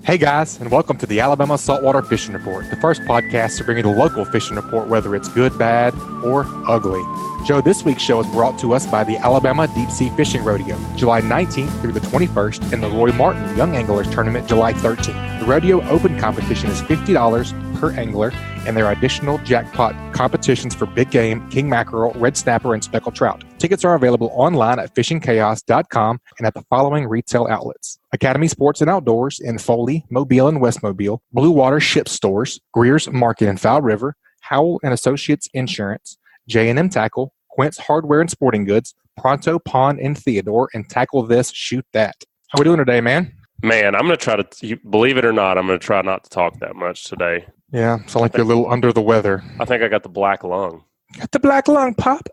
Hey guys, and welcome to the Alabama Saltwater Fishing Report, the first podcast to bring you the local fishing report, whether it's good, bad, or ugly. Joe, this week's show is brought to us by the Alabama Deep Sea Fishing Rodeo, July 19th through the 21st, and the Roy Martin Young Anglers Tournament, July 13th. The Rodeo Open competition is $50 per angler, and there are additional jackpot competitions for big game, king mackerel, red snapper, and speckled trout. Tickets are available online at fishingchaos.com and at the following retail outlets: Academy Sports and Outdoors in Foley, Mobile, and West Mobile; Blue Water Ship Stores; Greer's Market in Foul River; Howell and Associates Insurance; J&M Tackle; Quint's Hardware and Sporting Goods; Pronto Pond in Theodore; and Tackle This, Shoot That. How we doing today, man? Man, I'm going to try to, believe it or not, I'm going to try not to talk that much today. Yeah, sound like you're a little under the weather. I think I got the black lung. Got the black lung, Pop.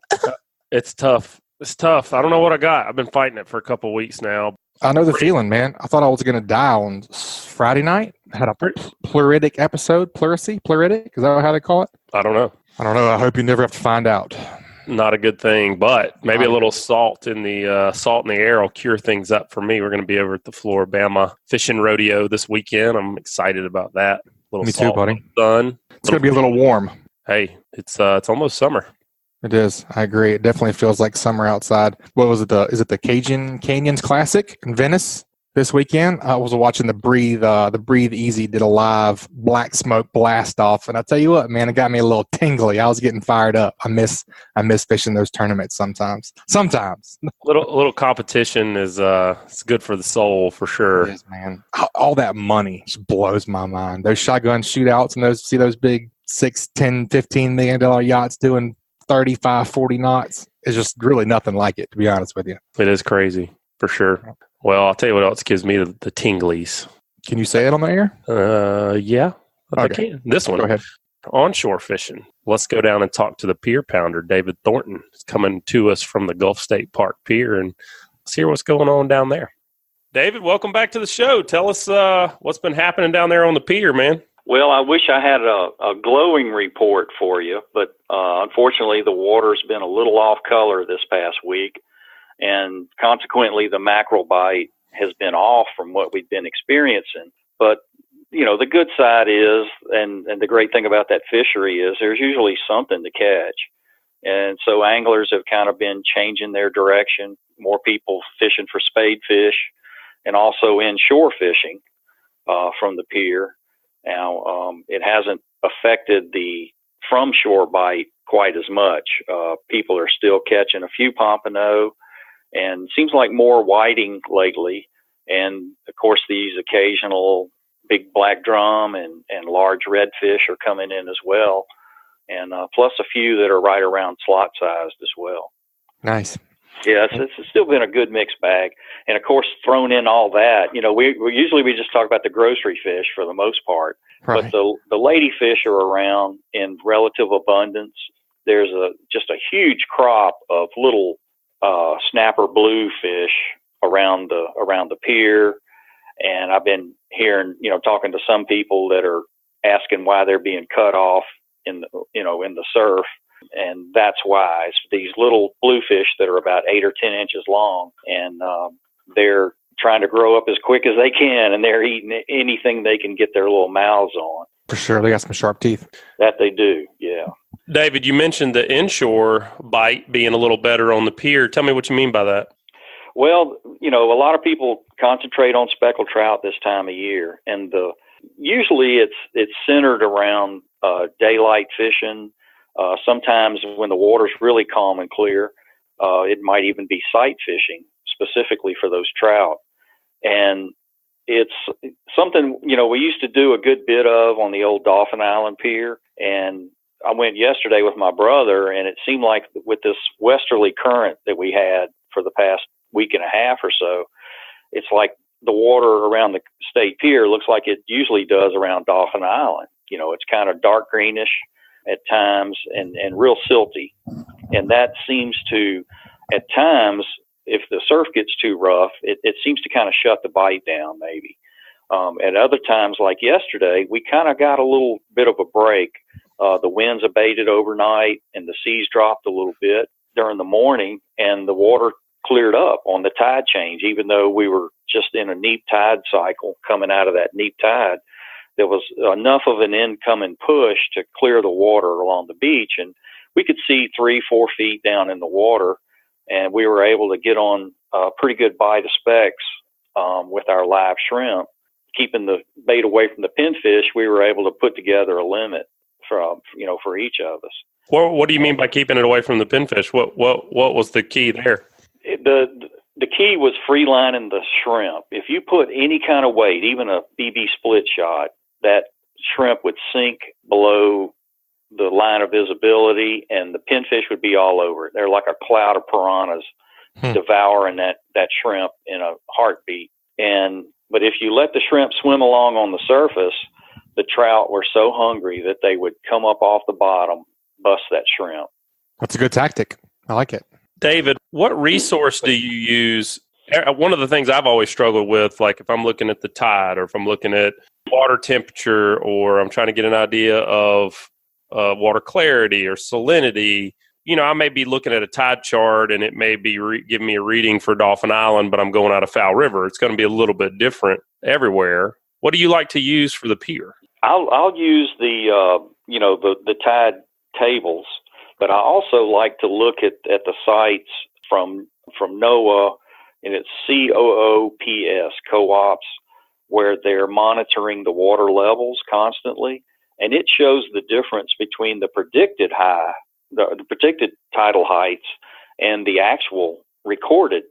It's tough. It's tough. I don't know what I got. I've been fighting it for a couple of weeks now. I know the feeling, man. I thought I was going to die on Friday night. I had a pleuritic episode. Pleurisy? Pleuritic? Is that how they call it? I don't know. I hope you never have to find out. Not a good thing, but maybe a little salt in the air will cure things up for me. We're going to be over at the Flora, Bama fishing rodeo this weekend. I'm excited about that. Me too, buddy. Sun. It's going to be a little warm. Hey, it's almost summer. It is. I agree. It definitely feels like summer outside. What was it? Is it the Cajun Canyons Classic in Venice this weekend? I was watching the Breathe Easy did a live black smoke blast off, and I tell you what, man, it got me a little tingly. I was getting fired up. I miss fishing those tournaments sometimes. Little competition is it's good for the soul for sure. It is, man. All that money just blows my mind. Those shotgun shootouts and those big $6, $10, $15 million yachts doing 35, 40 knots is just really nothing like it, to be honest with you. It is crazy for sure. Well, I'll tell you what else gives me the tinglies. Can you say it on the air? Yeah, okay. I can. This one. Go ahead. Onshore fishing. Let's go down and talk to the pier pounder, David Thornton. He's coming to us from the Gulf State Park Pier, and let's hear what's going on down there. David, welcome back to the show. Tell us what's been happening down there on the pier, man. Well, I wish I had a glowing report for you, but unfortunately the water's been a little off color this past week, and consequently the mackerel bite has been off from what we've been experiencing. But, you know, the good side is, and the great thing about that fishery is there's usually something to catch. And so anglers have kind of been changing their direction, more people fishing for spade fish and also inshore fishing from the pier. Now, it hasn't affected the from shore bite quite as much. People are still catching a few pompano, and seems like more whiting lately. And of course, these occasional big black drum and large redfish are coming in as well. And plus a few that are right around slot sized as well. Nice. Yes, it's still been a good mixed bag. And of course, thrown in all that, you know, we usually just talk about the grocery fish for the most part, right. But the ladyfish are around in relative abundance. There's just a huge crop of little snapper bluefish around the pier. And I've been hearing, you know, talking to some people that are asking why they're being cut off in the surf. And that's why it's these little bluefish that are about 8 or 10 inches long, and they're trying to grow up as quick as they can, and they're eating anything they can get their little mouths on. For sure. They got some sharp teeth. That they do, yeah. David, you mentioned the inshore bite being a little better on the pier. Tell me what you mean by that. Well, you know, a lot of people concentrate on speckled trout this time of year, and usually it's centered around daylight fishing. Sometimes when the water's really calm and clear, it might even be sight fishing specifically for those trout. And it's something, you know, we used to do a good bit of on the old Dauphin Island Pier. And I went yesterday with my brother, and it seemed like with this westerly current that we had for the past week and a half or so, it's like the water around the state pier looks like it usually does around Dauphin Island. You know, it's kind of dark greenish at times and real silty. And that seems to, at times, if the surf gets too rough, it seems to kind of shut the bite down maybe. At other times, like yesterday, we kind of got a little bit of a break. The winds abated overnight and the seas dropped a little bit during the morning, and the water cleared up on the tide change, even though we were just in a neap tide cycle coming out of that neap tide. There was enough of an incoming push to clear the water along the beach, and we could see 3-4 feet down in the water, and we were able to get on a pretty good bite of specks with our live shrimp. Keeping the bait away from the pinfish, we were able to put together a limit for each of us. What do you mean by keeping it away from the pinfish? What was the key there? The key was free lining the shrimp. If you put any kind of weight, even a BB split shot, that shrimp would sink below the line of visibility, and the pinfish would be all over it. They're like a cloud of piranhas devouring that shrimp in a heartbeat. But if you let the shrimp swim along on the surface, the trout were so hungry that they would come up off the bottom, bust that shrimp. That's a good tactic. I like it. David, what resource do you use? One of the things I've always struggled with, like if I'm looking at the tide or if I'm looking at water temperature or I'm trying to get an idea of water clarity or salinity, I may be looking at a tide chart and it may be giving me a reading for Dauphin Island, but I'm going out of Foul River. It's going to be a little bit different everywhere. What do you like to use for the pier? I'll use the tide tables, but I also like to look at the sites from NOAA, and it's COOPS, co-ops, where they're monitoring the water levels constantly, and it shows the difference between the predicted the predicted tidal heights and the actual recorded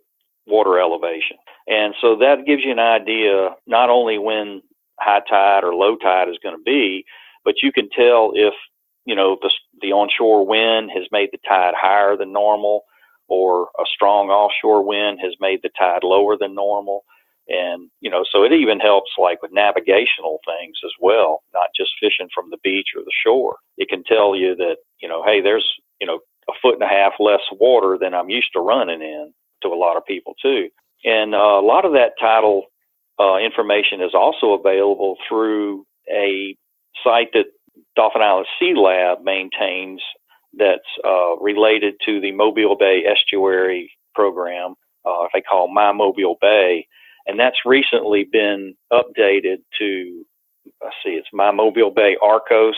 water elevation. And so that gives you an idea not only when high tide or low tide is going to be, but you can tell if, the onshore wind has made the tide higher than normal, or a strong offshore wind has made the tide lower than normal. And, so it even helps like with navigational things as well, not just fishing from the beach or the shore. It can tell you that, hey, there's, 1.5 foot less water than I'm used to running in, to a lot of people too. And a lot of that tidal information is also available through a site that Dauphin Island Sea Lab maintains that's related to the Mobile Bay Estuary program, they call My Mobile Bay. And that's recently been updated to, it's My Mobile Bay Arcos.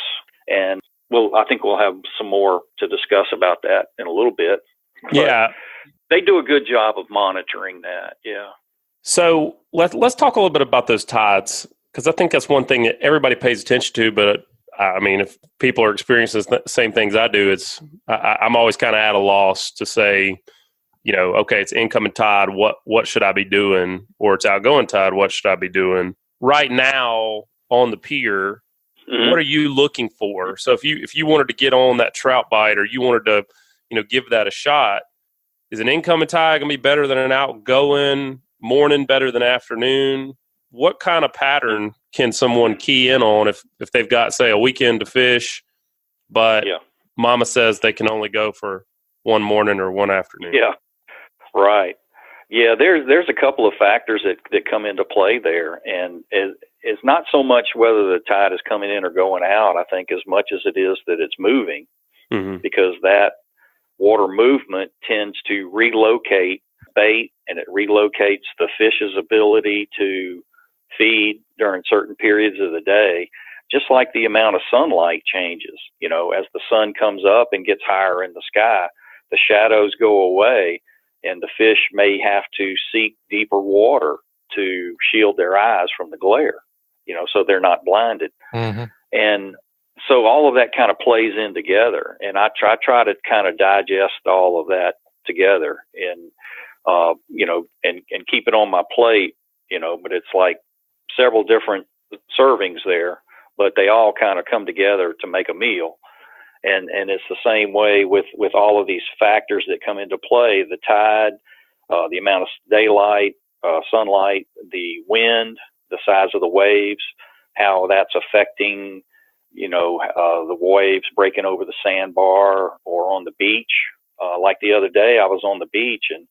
And I think we'll have some more to discuss about that in a little bit. But yeah. They do a good job of monitoring that. Yeah. So let's talk a little bit about those tides, because I think that's one thing that everybody pays attention to. But if people are experiencing the same things I do, I'm always kind of at a loss to say, okay, it's incoming tide. What should I be doing? Or it's outgoing tide. What should I be doing right now on the pier? Mm-hmm. What are you looking for? So if you wanted to get on that trout bite, or you wanted to, give that a shot, is an incoming tide going to be better than an outgoing? Morning better than afternoon? What kind of pattern can someone key in on if they've got, say, a weekend to fish, but Mama says they can only go for one morning or one afternoon? Yeah, right. Yeah, there's a couple of factors that come into play there, and it's not so much whether the tide is coming in or going out, I think, as much as it is that it's moving, because that water movement tends to relocate bait, and it relocates the fish's ability to feed during certain periods of the day, just like the amount of sunlight changes. As the sun comes up and gets higher in the sky, the shadows go away, and the fish may have to seek deeper water to shield their eyes from the glare, so they're not blinded. Mm-hmm. And so all of that kind of plays in together, and I try to kind of digest all of that together and and keep it on my plate, but it's like several different servings there, but they all kind of come together to make a meal. And it's the same way with all of these factors that come into play: the tide, the amount of daylight, sunlight, the wind, the size of the waves, how that's affecting, the waves breaking over the sandbar or on the beach. Like the other day, I was on the beach and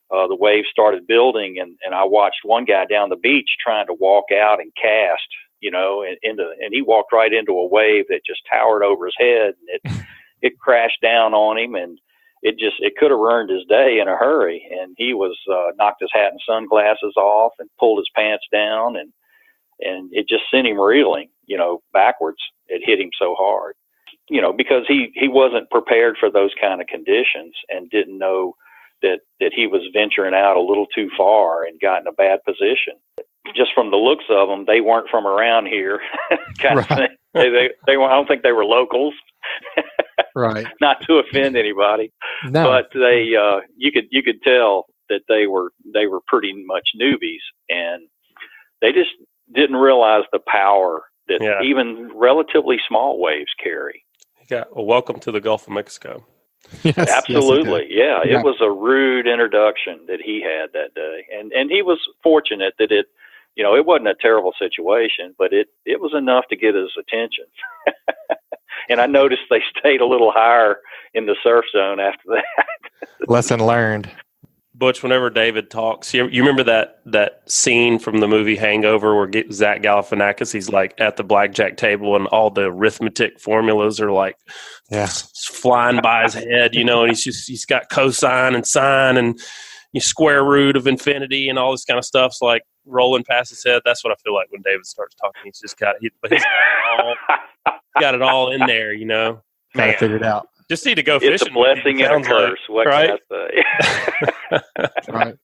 the waves started building, and I watched one guy down the beach trying to walk out and cast, and he walked right into a wave that just towered over his head, and it crashed down on him, and it could have ruined his day in a hurry. And he was knocked his hat and sunglasses off and pulled his pants down, and it just sent him reeling, backwards. It hit him so hard, because he wasn't prepared for those kind of conditions and didn't know that he was venturing out a little too far and got in a bad position. Just from the looks of them, they weren't from around here. Kind of thing. They were, I don't think they were locals. Right. Not to offend anybody, no. But they you could tell that they were pretty much newbies, and they just didn't realize the power that even relatively small waves carry. Well, welcome to the Gulf of Mexico. Yes, absolutely. Yes, It was a rude introduction that he had that day, and he was fortunate that it wasn't a terrible situation, but it was enough to get his attention. And I noticed they stayed a little higher in the surf zone after that. Lesson learned. Butch, whenever David talks, you remember that scene from the movie Hangover where Zach Galifianakis, he's like at the blackjack table and all the arithmetic formulas are like flying by his head, and he's got cosine and sine and square root of infinity and all this kind of stuff's like rolling past his head. That's what I feel like when David starts talking. He's just got it all in there, Got it figured out. Just need to go fishing. It's a blessing and a curse. What right? can I say? Right.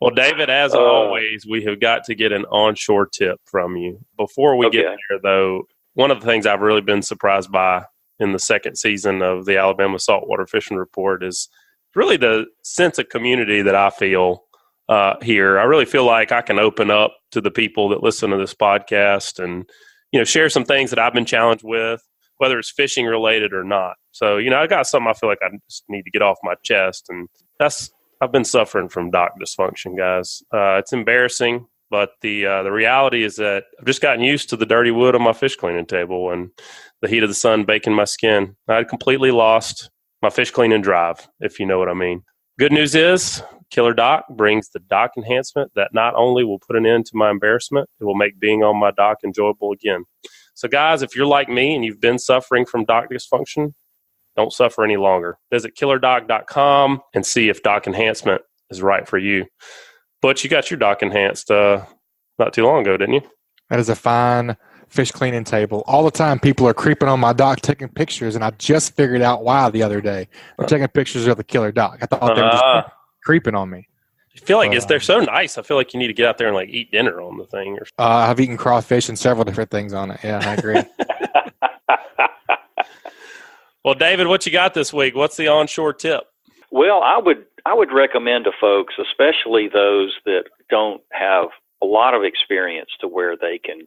Well, David, as always, we have got to get an onshore tip from you. Before we get there, though, one of the things I've really been surprised by in the second season of the Alabama Saltwater Fishing Report is really the sense of community that I feel here. I really feel like I can open up to the people that listen to this podcast and, share some things that I've been challenged with, whether it's fishing related or not. So, I got something I feel like I just need to get off my chest. And I've been suffering from dock dysfunction, guys. It's embarrassing, but the reality is that I've just gotten used to the dirty wood on my fish cleaning table and the heat of the sun baking my skin. I had completely lost my fish cleaning drive, if you know what I mean. Good news is KillerDock brings the dock enhancement that not only will put an end to my embarrassment, it will make being on my dock enjoyable again. So guys, if you're like me and you've been suffering from dock dysfunction, don't suffer any longer. Visit KillerDock.com and see if dock enhancement is right for you. But you got your dock enhanced not too long ago, didn't you? That is a fine fish cleaning table. All the time people are creeping on my dock taking pictures, and I just figured out why the other day. They're taking pictures of the KillerDock. I thought they were just creeping on me. I feel like they're so nice. I feel like you need to get out there and like eat dinner on the thing. Or I've eaten crawfish and several different things on it. Yeah, I agree. Well, David, what you got this week? What's the onshore tip? Well, I would recommend to folks, especially those that don't have a lot of experience, to where they can,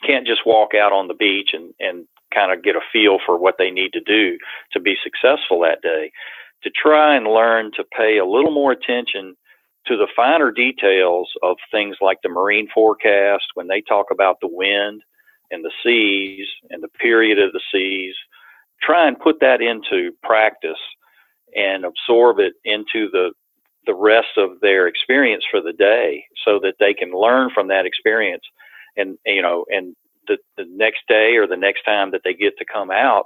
can't just walk out on the beach and kind of get a feel for what they need to do to be successful that day, to try and learn to pay a little more attention to the finer details of things like the marine forecast, when they talk about the wind and the seas and the period of the seas. Try and put that into practice and absorb it into the rest of their experience for the day, so that they can learn from that experience. And the next day or the next time that they get to come out,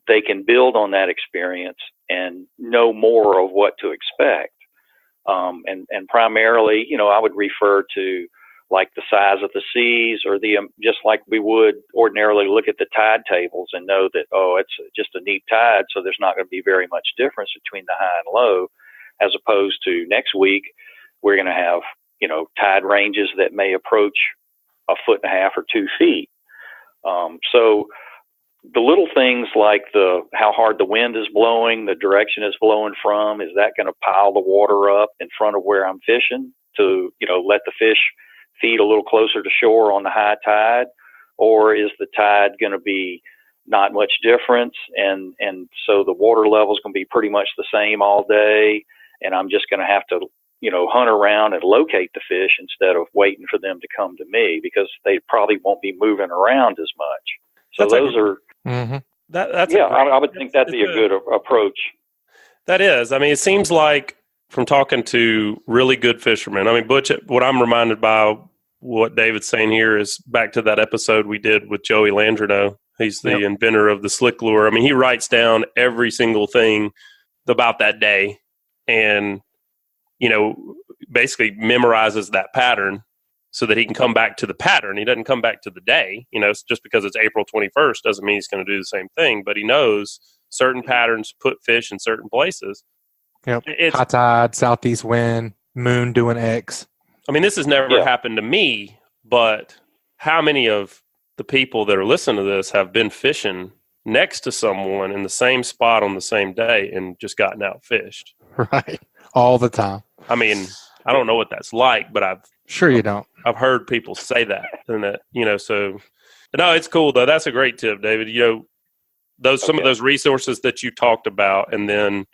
they can build on that experience and know more of what to expect. And primarily, I would refer to like the size of the seas, or just like we would ordinarily look at the tide tables and know that, it's just a neat tide, so there's not going to be very much difference between the high and low, as opposed to next week, we're going to have, tide ranges that may approach 1.5 or 2 feet. So the little things like how hard the wind is blowing, the direction it's blowing from, is that going to pile the water up in front of where I'm fishing to, let the fish feed a little closer to shore on the high tide? Or is the tide going to be not much difference, and so the water level is going to be pretty much the same all day, and I'm just going to have to, hunt around and locate the fish instead of waiting for them to come to me, because they probably won't be moving around as much. So those are, I would think that'd be a good approach. That is. I mean, it seems like from talking to really good fishermen, I mean, Butch, what I'm reminded by what David's saying here is back to that episode we did with Joey Landrino. He's the inventor of the slick lure. I mean, he writes down every single thing about that day and, basically memorizes that pattern so that he can come back to the pattern. He doesn't come back to the day. Just because it's April 21st doesn't mean he's going to do the same thing, but he knows certain patterns put fish in certain places. Yep. High tide, southeast wind, moon doing X. I mean, this has never happened to me, but how many of the people that are listening to this have been fishing next to someone in the same spot on the same day and just gotten outfished? Right. All the time. I mean, I don't know what that's like, but Sure you don't. I've heard people say that, and that, so no, it's cool though. That's a great tip, David. Some of those resources that you talked about, and then,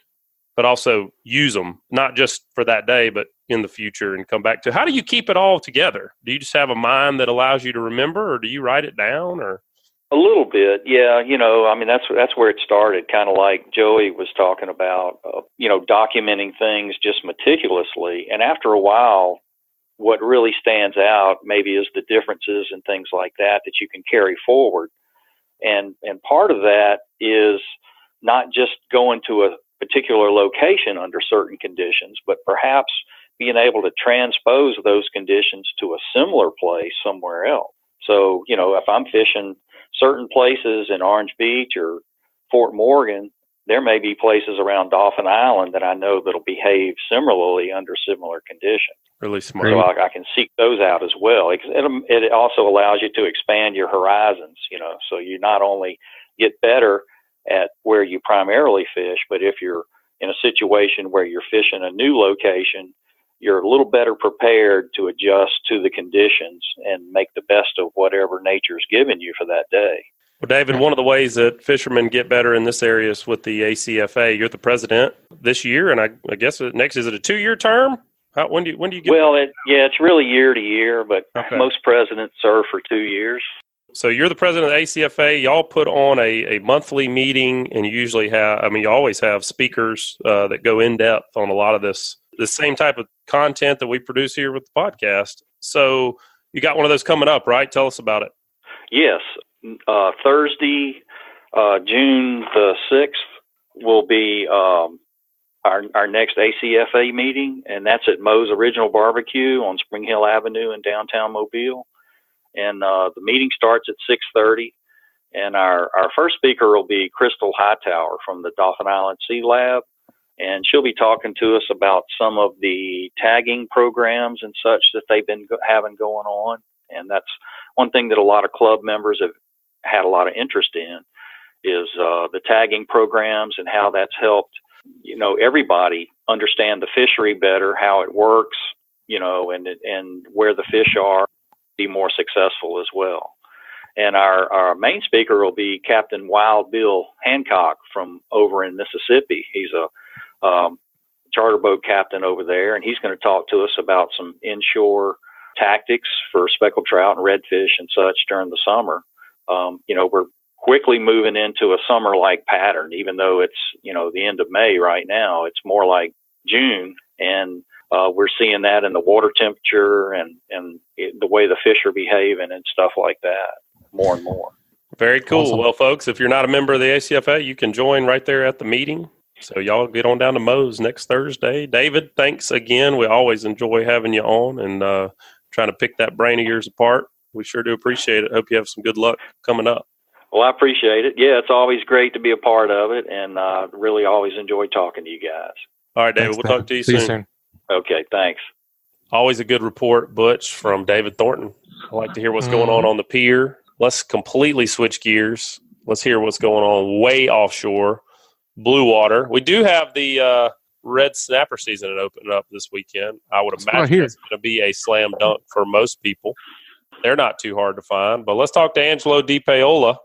but also use them, not just for that day, but in the future, and come back to, how do you keep it all together? Do you just have a mind that allows you to remember, or do you write it down, or? A little bit, yeah. I mean, that's where it started, kind of like Joey was talking about, documenting things just meticulously. And after a while, what really stands out maybe is the differences and things like that you can carry forward. And part of that is not just going to a particular location under certain conditions, but perhaps being able to transpose those conditions to a similar place somewhere else. So, if I'm fishing certain places in Orange Beach or Fort Morgan, there may be places around Dauphin Island that I know that'll behave similarly under similar conditions. Really smart. So I can seek those out as well. It also allows you to expand your horizons, so you not only get better at where you primarily fish, but if you're in a situation where you're fishing a new location, you're a little better prepared to adjust to the conditions and make the best of whatever nature's given you for that day. Well, David, one of the ways that fishermen get better in this area is with the ACFA. You're the president this year, and I guess next, is it a 2-year term? When do you get? Well, it's really year to year, but most presidents serve for 2 years. So you're the president of the ACFA. Y'all put on a monthly meeting, and you usually you always have speakers that go in depth on a lot of the same type of content that we produce here with the podcast. So you got one of those coming up, right? Tell us about it. Yes. Thursday, June the 6th will be our next ACFA meeting, and that's at Moe's Original Barbecue on Spring Hill Avenue in downtown Mobile. And the meeting starts at 6:30, and our first speaker will be Crystal Hightower from the Dauphin Island Sea Lab, and she'll be talking to us about some of the tagging programs and such that they've been having going on. And that's one thing that a lot of club members have had a lot of interest in, is the tagging programs and how that's helped, everybody understand the fishery better, how it works, and where the fish are, be more successful as well. And our main speaker will be Captain Wild Bill Hancock from over in Mississippi. He's a charter boat captain over there, and he's going to talk to us about some inshore tactics for speckled trout and redfish and such during the summer. We're quickly moving into a summer-like pattern, even though it's, the end of May right now. It's more like June, and we're seeing that in the water temperature and the way the fish are behaving and stuff like that more and more. Very cool. Awesome. Well, folks, if you're not a member of the ACFA, you can join right there at the meeting. So y'all get on down to Moe's next Thursday. David, thanks again. We always enjoy having you on and trying to pick that brain of yours apart. We sure do appreciate it. Hope you have some good luck coming up. Well, I appreciate it. Yeah, it's always great to be a part of it, and really always enjoy talking to you guys. All right, David, Thanks, we'll talk to you soon. Okay, thanks. Always a good report, Butch, from David Thornton. I like to hear what's going on the pier. Let's completely switch gears. Let's hear what's going on way offshore, blue water. We do have the red snapper season opening up this weekend. I would imagine it's going to be a slam dunk for most people. They're not too hard to find. But let's talk to Angelo DiPaola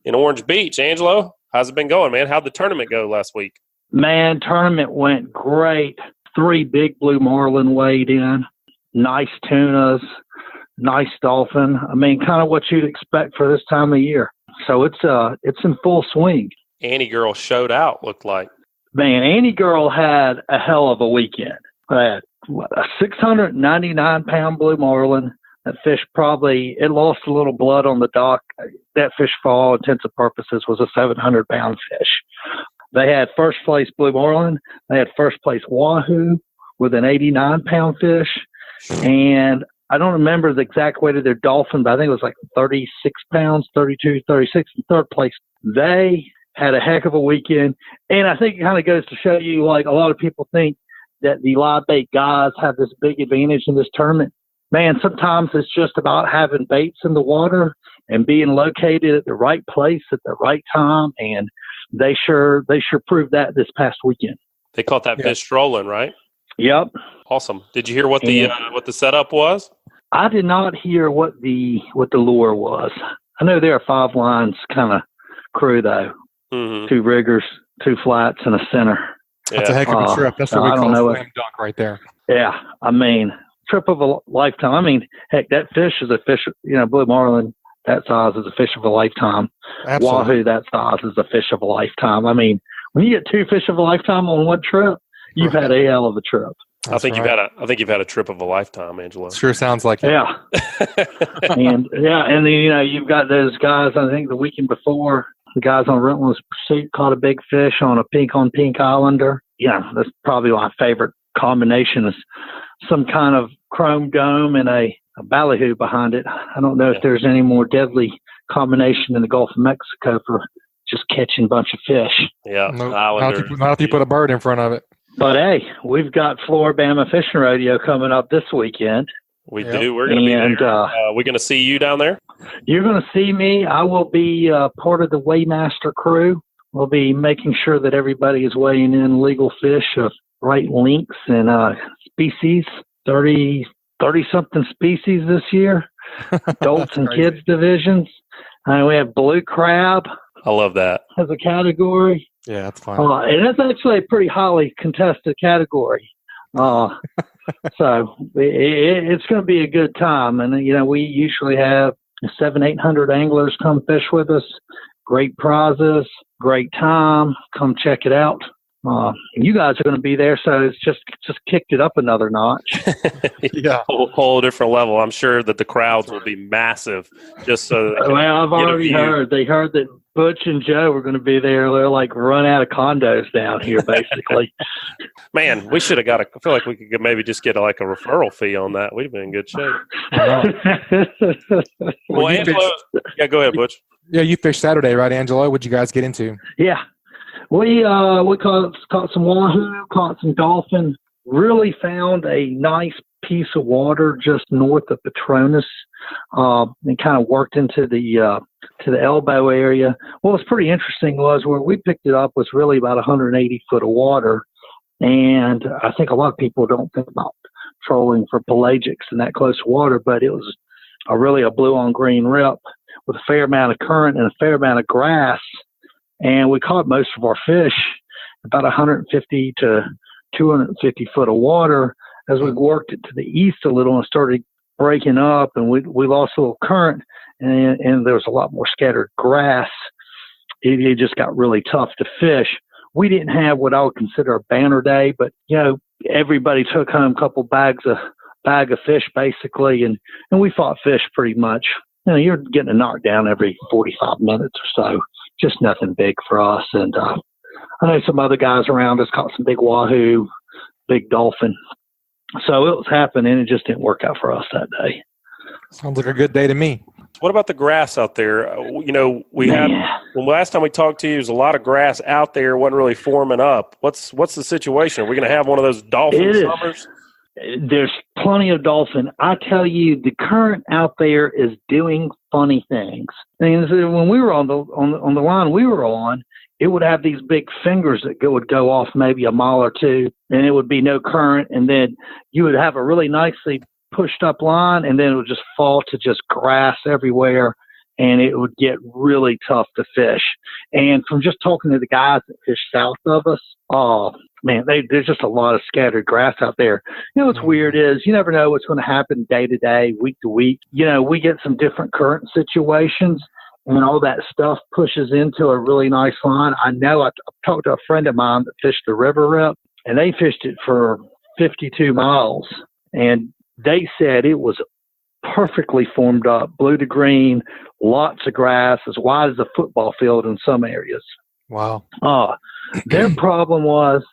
in Orange Beach. Angelo, how's it been going, man? How'd the tournament go last week? Man, tournament went great. 3 big blue marlin weighed in, nice tunas, nice dolphin. I mean, kind of what you'd expect for this time of year. So it's in full swing. Annie Girl showed out, looked like. Man, Annie Girl had a hell of a weekend. I had a 699-pound blue marlin. That fish it lost a little blood on the dock. that fish for all intents and purposes was a 700-pound fish. They had first place blue marlin. They had first place wahoo with an 89-pound fish. And I don't remember the exact weight of their dolphin, but I think it was like 36 pounds, 32, 36 in third place. They had a heck of a weekend. And I think it kind of goes to show you, like, a lot of people think that the live bait guys have this big advantage in this tournament. Man, sometimes it's just about having baits in the water and being located at the right place at the right time. And they sure proved that this past weekend. They caught that fish strolling, right? Yep. Awesome. Did you hear what the setup was? I did not hear what the lure was. I know there are 5 lines kind of crew though. Mm-hmm. 2 riggers, 2 flats, and a center. That's a heck of a trip. That's what we call a slam dunk right there. Yeah, I mean, trip of a lifetime. I mean, heck, that fish is a fish. Blue marlin that size is a fish of a lifetime. Absolutely. Wahoo that size is a fish of a lifetime. I mean, when you get 2 fish of a lifetime on one trip, you've had a hell of a trip. I think you've had a trip of a lifetime, Angelo. Sure sounds like it. Yeah. and then you've got those guys. I think the weekend before, the guys on Relentless Pursuit caught a big fish on a pink on pink islander. Yeah, that's probably my favorite combination, is some kind of chrome dome and a ballyhoo behind it. I don't know if there's any more deadly combination in the Gulf of Mexico for just catching a bunch of fish. Yeah, not if you put a bird in front of it. But hey, we've got Flora, Bama Fishing Rodeo coming up this weekend. We do. We're going to be there. We're going to see you down there? You're going to see me. I will be part of the Weighmaster crew. We'll be making sure that everybody is weighing in legal fish of right lengths and species, 30-something species this year, adults and kids divisions. We have blue crab. I love that. As a category. Yeah, that's fine. And that's actually a pretty highly contested category. So it's going to be a good time. And, we usually have 700-800 anglers come fish with us. Great prizes, great time. Come check it out. You guys are going to be there, so it's just kicked it up another notch. Yeah, whole different level. I'm sure that the crowds will be massive. Just so. Well, I've already heard. They heard that Butch and Joe were going to be there. They're like run out of condos down here, basically. Man, we should have got I feel like we could maybe just get a referral fee on that. We'd have been in good shape. Well, Angelo, go ahead, Butch. Yeah, you fished Saturday, right, Angelo? What'd you guys get into? Yeah. We caught some wahoo, caught some dolphin, really found a nice piece of water just north of Petronas, and kind of worked into the elbow area. What was pretty interesting was where we picked it up was really about 180 foot of water, and I think a lot of people don't think about trolling for pelagics in that close water, but it was really a blue on green rip with a fair amount of current and a fair amount of grass. And we caught most of our fish about 150 to 250 foot of water. As we worked it to the east a little and started breaking up, and we lost a little current, and there was a lot more scattered grass. It just got really tough to fish. We didn't have what I would consider a banner day, but everybody took home a couple bag of fish basically, and we fought fish pretty much. You're getting a knockdown every 45 minutes or so. Just nothing big for us. And I know some other guys around us caught some big wahoo, big dolphin. So it was happening. It just didn't work out for us that day. Sounds like a good day to me. What about the grass out there? We had when last time we talked to you, there's a lot of grass out there. It wasn't really forming up. What's the situation? Are we going to have one of those dolphin summers? There's plenty of dolphin. I tell you, the current out there is doing funny things. And when we were on the line we were on, it would have these big fingers that would go off maybe a mile or two, and it would be no current. And then you would have a really nicely pushed up line, and then it would just fall to just grass everywhere, and it would get really tough to fish. And from just talking to the guys that fish south of us, man, there's just a lot of scattered grass out there. What's weird is you never know what's going to happen day to day, week to week. We get some different current situations, and all that stuff pushes into a really nice line. I know I talked to a friend of mine that fished the river rip, and they fished it for 52 miles, and they said it was perfectly formed up, blue to green, lots of grass, as wide as a football field in some areas. Wow. Their problem was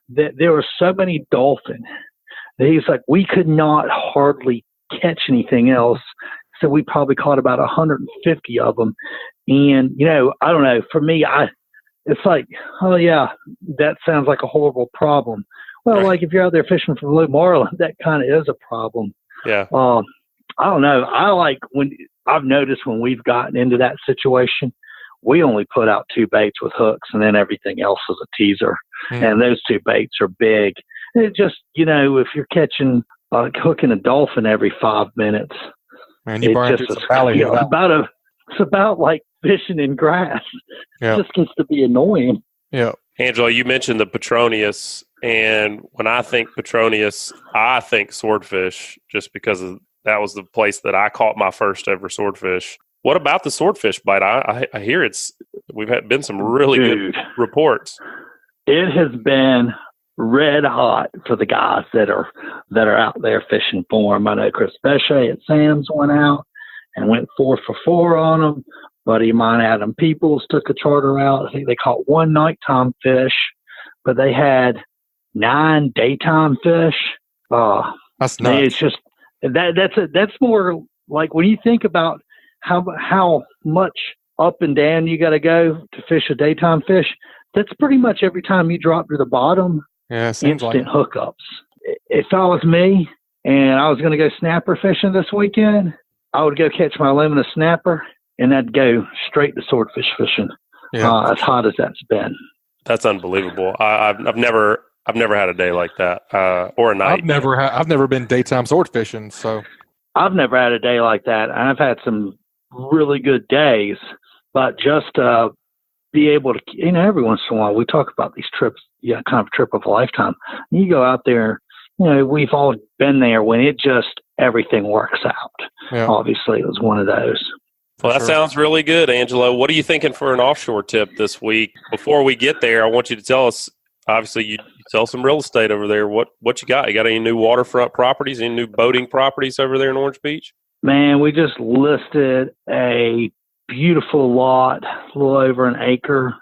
that there were so many dolphin. He's like, we could not hardly catch anything else. So we probably caught about 150 of them. And, I don't know, for me, it's like, oh yeah, that sounds like a horrible problem. Well, like if you're out there fishing for blue marlin, that kind of is a problem. Yeah. I don't know. I've noticed when we've gotten into that situation, we only put out 2 baits with hooks, and then everything else is a teaser. And those 2 baits are big. It just, if you're hooking a dolphin every 5 minutes, man, you burn through some valley. It's about like fishing in grass. Yeah. It just gets to be annoying. Yeah. Angela, you mentioned the Petronius, and when I think Petronius, I think swordfish, just because that was the place that I caught my first ever swordfish. What about the swordfish bite? I hear we've been some really good reports. It has been red hot for the guys that are out there fishing for them. I know Chris Bechet at Sam's went out and went 4 for 4 on them. Buddy of mine, Adam Peoples, took a charter out. I think they caught 1 nighttime fish, but they had 9 daytime fish. That's nuts. It's just that's more like when you think about how much up and down you got to go to fish a daytime fish. That's pretty much every time you drop to the bottom. Yeah, it seems instant hookups. If I was me and I was going to go snapper fishing this weekend, I would go catch my aluminum snapper and I'd go straight to swordfish fishing. As hot as that's been. That's unbelievable. I've never had a day like that or a night. I've never been daytime sword fishing, so I've never had a day like that. I've had some really good days, but just be able to, every once in a while we talk about these trips, kind of a trip of a lifetime. You go out there, we've all been there when it just everything works out. Yeah. Obviously, it was one of those. Well, that sounds really good, Angelo. What are you thinking for an offshore tip this week? Before we get there, I want you to tell us. Obviously, you sell some real estate over there. What you got? You got any new waterfront properties? Any new boating properties over there in Orange Beach? Man, we just listed a beautiful lot, a little over an acre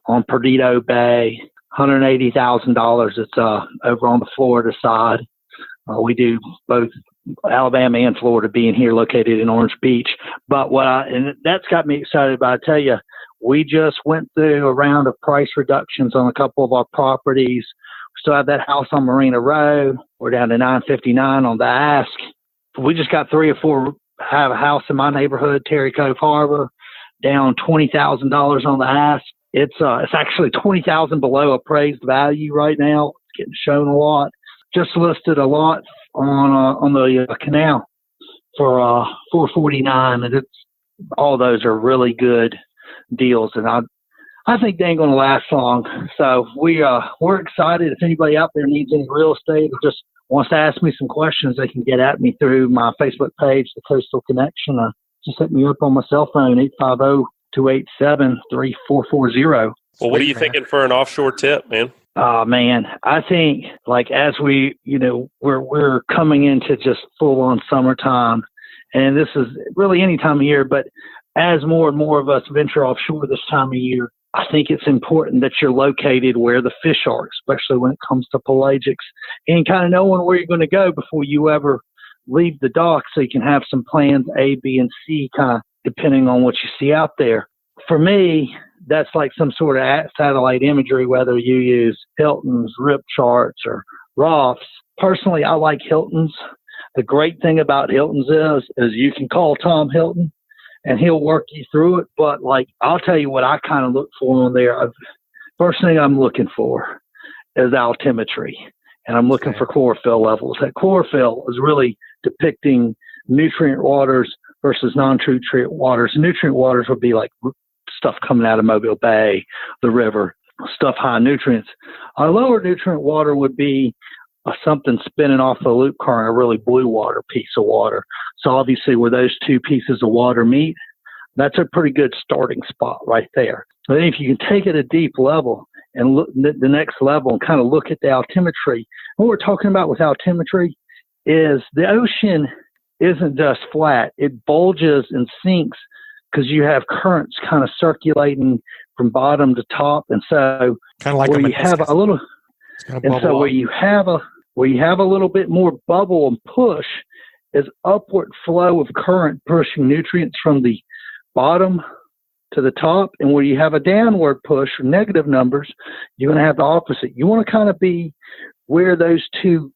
on Perdido Bay, $180,000. It's over on the Florida side. We do both Alabama and Florida, being here located in Orange Beach. But and that's got me excited. But I tell you, we just went through a round of price reductions on a couple of our properties. We still have that house on Marina Road. We're down to $959 on the ask. We just got 3 or 4. Have a house in my neighborhood, Terry Cove Harbor, down $20,000 on the ask. It's actually $20,000 below appraised value right now. It's getting shown a lot. Just listed a lot on the canal for $449, and all those are really good deals, and I think they ain't going to last long. So we're excited. If anybody out there needs any real estate or just wants to ask me some questions, they can get at me through my Facebook page, The Coastal Connection. Just hit me up on my cell phone, 850-287-3440. Well, what are you thinking for an offshore tip, man? Man, I think as we, we're coming into just full on summertime, and this is really any time of year, but as more and more of us venture offshore this time of year, I think it's important that you're located where the fish are, especially when it comes to pelagics, and kind of knowing where you're going to go before you ever leave the dock, so you can have some plans A, B, and C, kind of depending on what you see out there. For me, that's like some sort of satellite imagery, whether you use Hilton's, Rip Charts, or Roth's. Personally, I like Hilton's. The great thing about Hilton's is you can call Tom Hilton and he'll work you through it. But I'll tell you what I kind of look for on there. First thing I'm looking for is altimetry, and I'm looking for chlorophyll levels. That chlorophyll is really depicting nutrient waters versus non-nutrient waters. Nutrient waters would be like stuff coming out of Mobile Bay, the river, stuff high in nutrients. A lower nutrient water would be something spinning off a loop current, a really blue water piece of water. So obviously where those two pieces of water meet, that's a pretty good starting spot right there. But then if you can take it a deep level and look the next level and kind of look at the altimetry, what we're talking about with altimetry is the ocean isn't just flat. It bulges and sinks because you have currents kind of circulating from bottom to top. And so kind of like where you have a little, and so where you have a little bit more bubble and push is upward flow of current pushing nutrients from the bottom to the top. And where you have a downward push or negative numbers, you're going to have the opposite. You want to kind of be where those two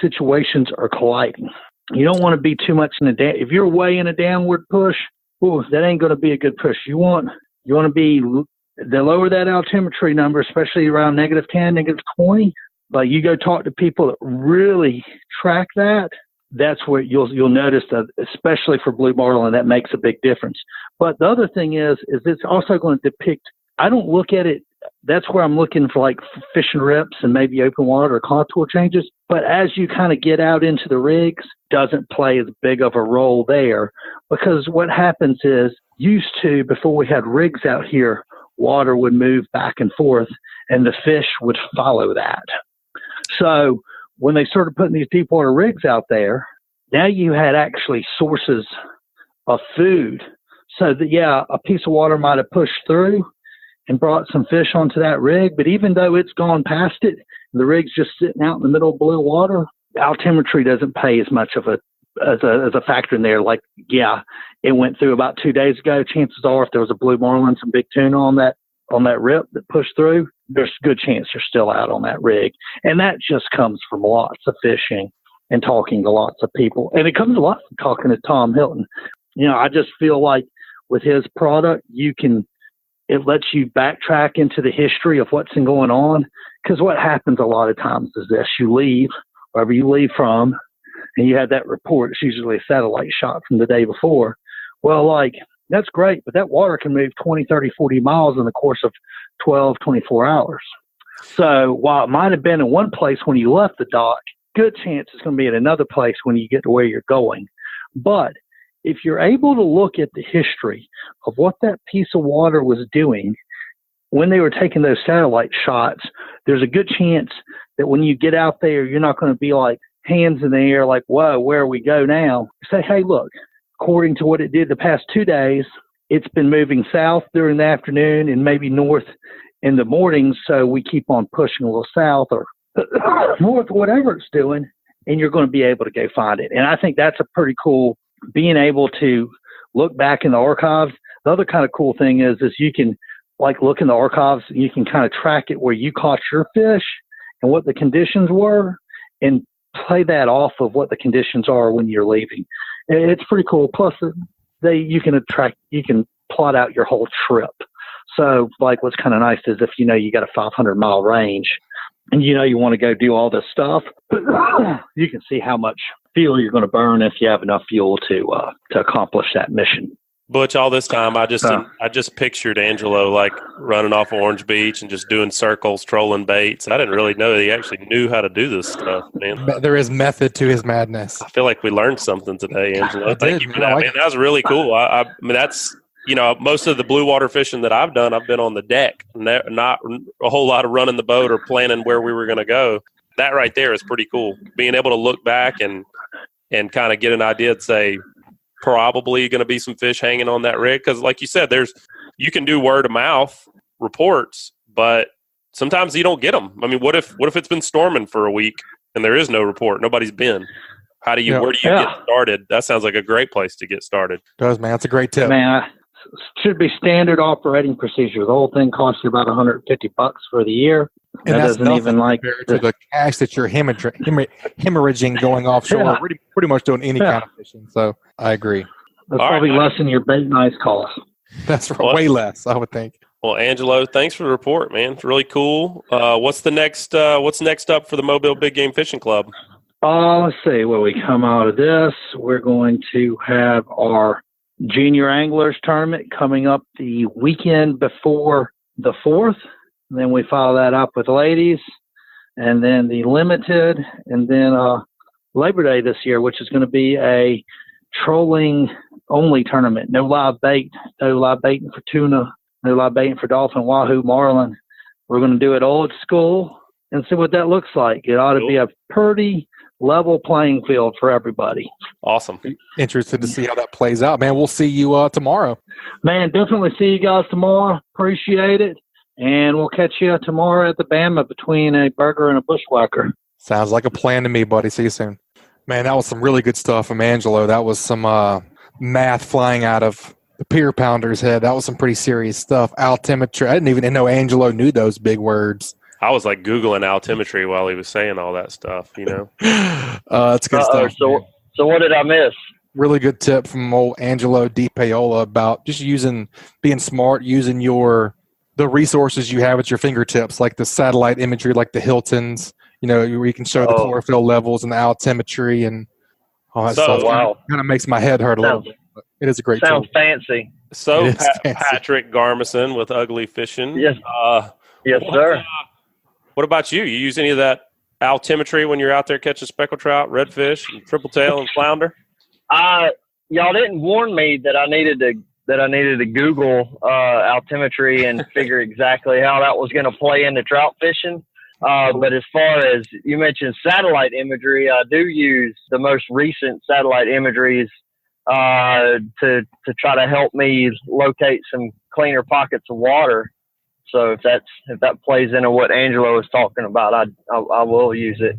situations are colliding. You don't want to be too much in if you're way in a downward push, that ain't going to be a good push. You want to be the lower that altimetry number, especially around -10, -20. Like you go talk to people that really track that. That's where you'll notice that, especially for blue marlin, that makes a big difference. But the other thing is it's also going to depict. I don't look at it. That's where I'm looking for like fishing rips and maybe open water or contour changes. But as you kind of get out into the rigs, doesn't play as big of a role there, because what happens is before we had rigs out here, water would move back and forth and the fish would follow that. So when they started putting these deep water rigs out there, now you had actually sources of food. So that, a piece of water might have pushed through and brought some fish onto that rig. But even though it's gone past it, the rig's just sitting out in the middle of blue water, altimetry doesn't play as much of as a factor in there. Like, it went through about 2 days ago. Chances are if there was a blue marlin, some big tuna on that rip that pushed through, there's a good chance they're still out on that rig. And that just comes from lots of fishing and talking to lots of people. And it comes a lot from talking to Tom Hilton. I just feel like with his product, it lets you backtrack into the history of what's been going on. Because what happens a lot of times is this: you leave, wherever you leave from, and you have that report. It's usually a satellite shot from the day before. Well, that's great, but that water can move 20, 30, 40 miles in the course of 12, 24 hours. So while it might have been in one place when you left the dock, good chance it's going to be in another place when you get to where you're going. But if you're able to look at the history of what that piece of water was doing when they were taking those satellite shots, there's a good chance that when you get out there, you're not going to be like hands in the air, like, whoa, where we go now? Say, hey, look, according to what it did the past 2 days, it's been moving south during the afternoon and maybe north in the mornings. So we keep on pushing a little south or north, whatever it's doing, and you're going to be able to go find it. And I think that's a pretty cool, being able to look back in the archives. The other kind of cool thing is you can look in the archives and you can kind of track it where you caught your fish and what the conditions were and play that off of what the conditions are when you're leaving. It's pretty cool. Plus you can plot out your whole trip. So what's kind of nice is if you got a 500-mile range and you want to go do all this stuff, you can see how much fuel you're going to burn if you have enough fuel to accomplish that mission. Butch, all this time, I just pictured Angelo running off Orange Beach and just doing circles, trolling baits. I didn't really know that he actually knew how to do this stuff, man. There is method to his madness. I feel like we learned something today, Angelo. Thank you for that, man. That was really cool. I mean, that's most of the blue water fishing that I've done, I've been on the deck, not a whole lot of running the boat or planning where we were going to go. That right there is pretty cool. Being able to look back and kind of get an idea and say, probably going to be some fish hanging on that rig. Because like you said, you can do word of mouth reports, but sometimes you don't get them. I mean, what if it's been storming for a week and there is no report? Nobody's been. Where do you get started? That sounds like a great place to get started. Does, man. That's a great tip. Man, should be standard operating procedure. The whole thing costs you about $150 for the year. And that doesn't even to the cash that you're hemorrhaging going offshore. Yeah. Pretty much doing any kind of fishing. So I agree. That's probably less than your bait and ice cost. That's way less, I would think. Well, Angelo, thanks for the report, man. It's really cool. What's next up for the Mobile Big Game Fishing Club? Let's see. When we come out of this, we're going to have our Junior Anglers Tournament coming up the weekend before the 4th. And then we follow that up with ladies, and then the limited, and then Labor Day this year, which is going to be a trolling only tournament. No live baiting for tuna, no live baiting for dolphin, wahoo, marlin. We're going to do it old school and see what that looks like. It ought to be a pretty level playing field for everybody. Awesome. Interested to see how that plays out, man. We'll see you tomorrow. Man, definitely see you guys tomorrow. Appreciate it. And we'll catch you tomorrow at the Bama between a burger and a bushwhacker. Sounds like a plan to me, buddy. See you soon. Man, that was some really good stuff from Angelo. That was some math flying out of the Pier Pounder's head. That was some pretty serious stuff. Altimetry. I didn't even know Angelo knew those big words. I was like Googling altimetry while he was saying all that stuff, That's good stuff. So what did I miss? Really good tip from old Angelo Di Paola about just being smart, using the resources you have at your fingertips, like the satellite imagery, like the Hiltons, where you can show the chlorophyll levels and the altimetry and all that stuff. Wow. Kind of makes my head hurt a little bit. But it is a great Sounds tool. fancy. So Patrick Garmison with Ugly Fishing. Yes. Yes, sir. What about you? You use any of that altimetry when you're out there catching speckled trout, redfish, and triple tail and flounder? Y'all didn't warn me that I needed to Google altimetry and figure exactly how that was going to play into trout fishing. But as far as you mentioned satellite imagery, I do use the most recent satellite imageries to try to help me locate some cleaner pockets of water. So if that plays into what Angelo was talking about, I will use it.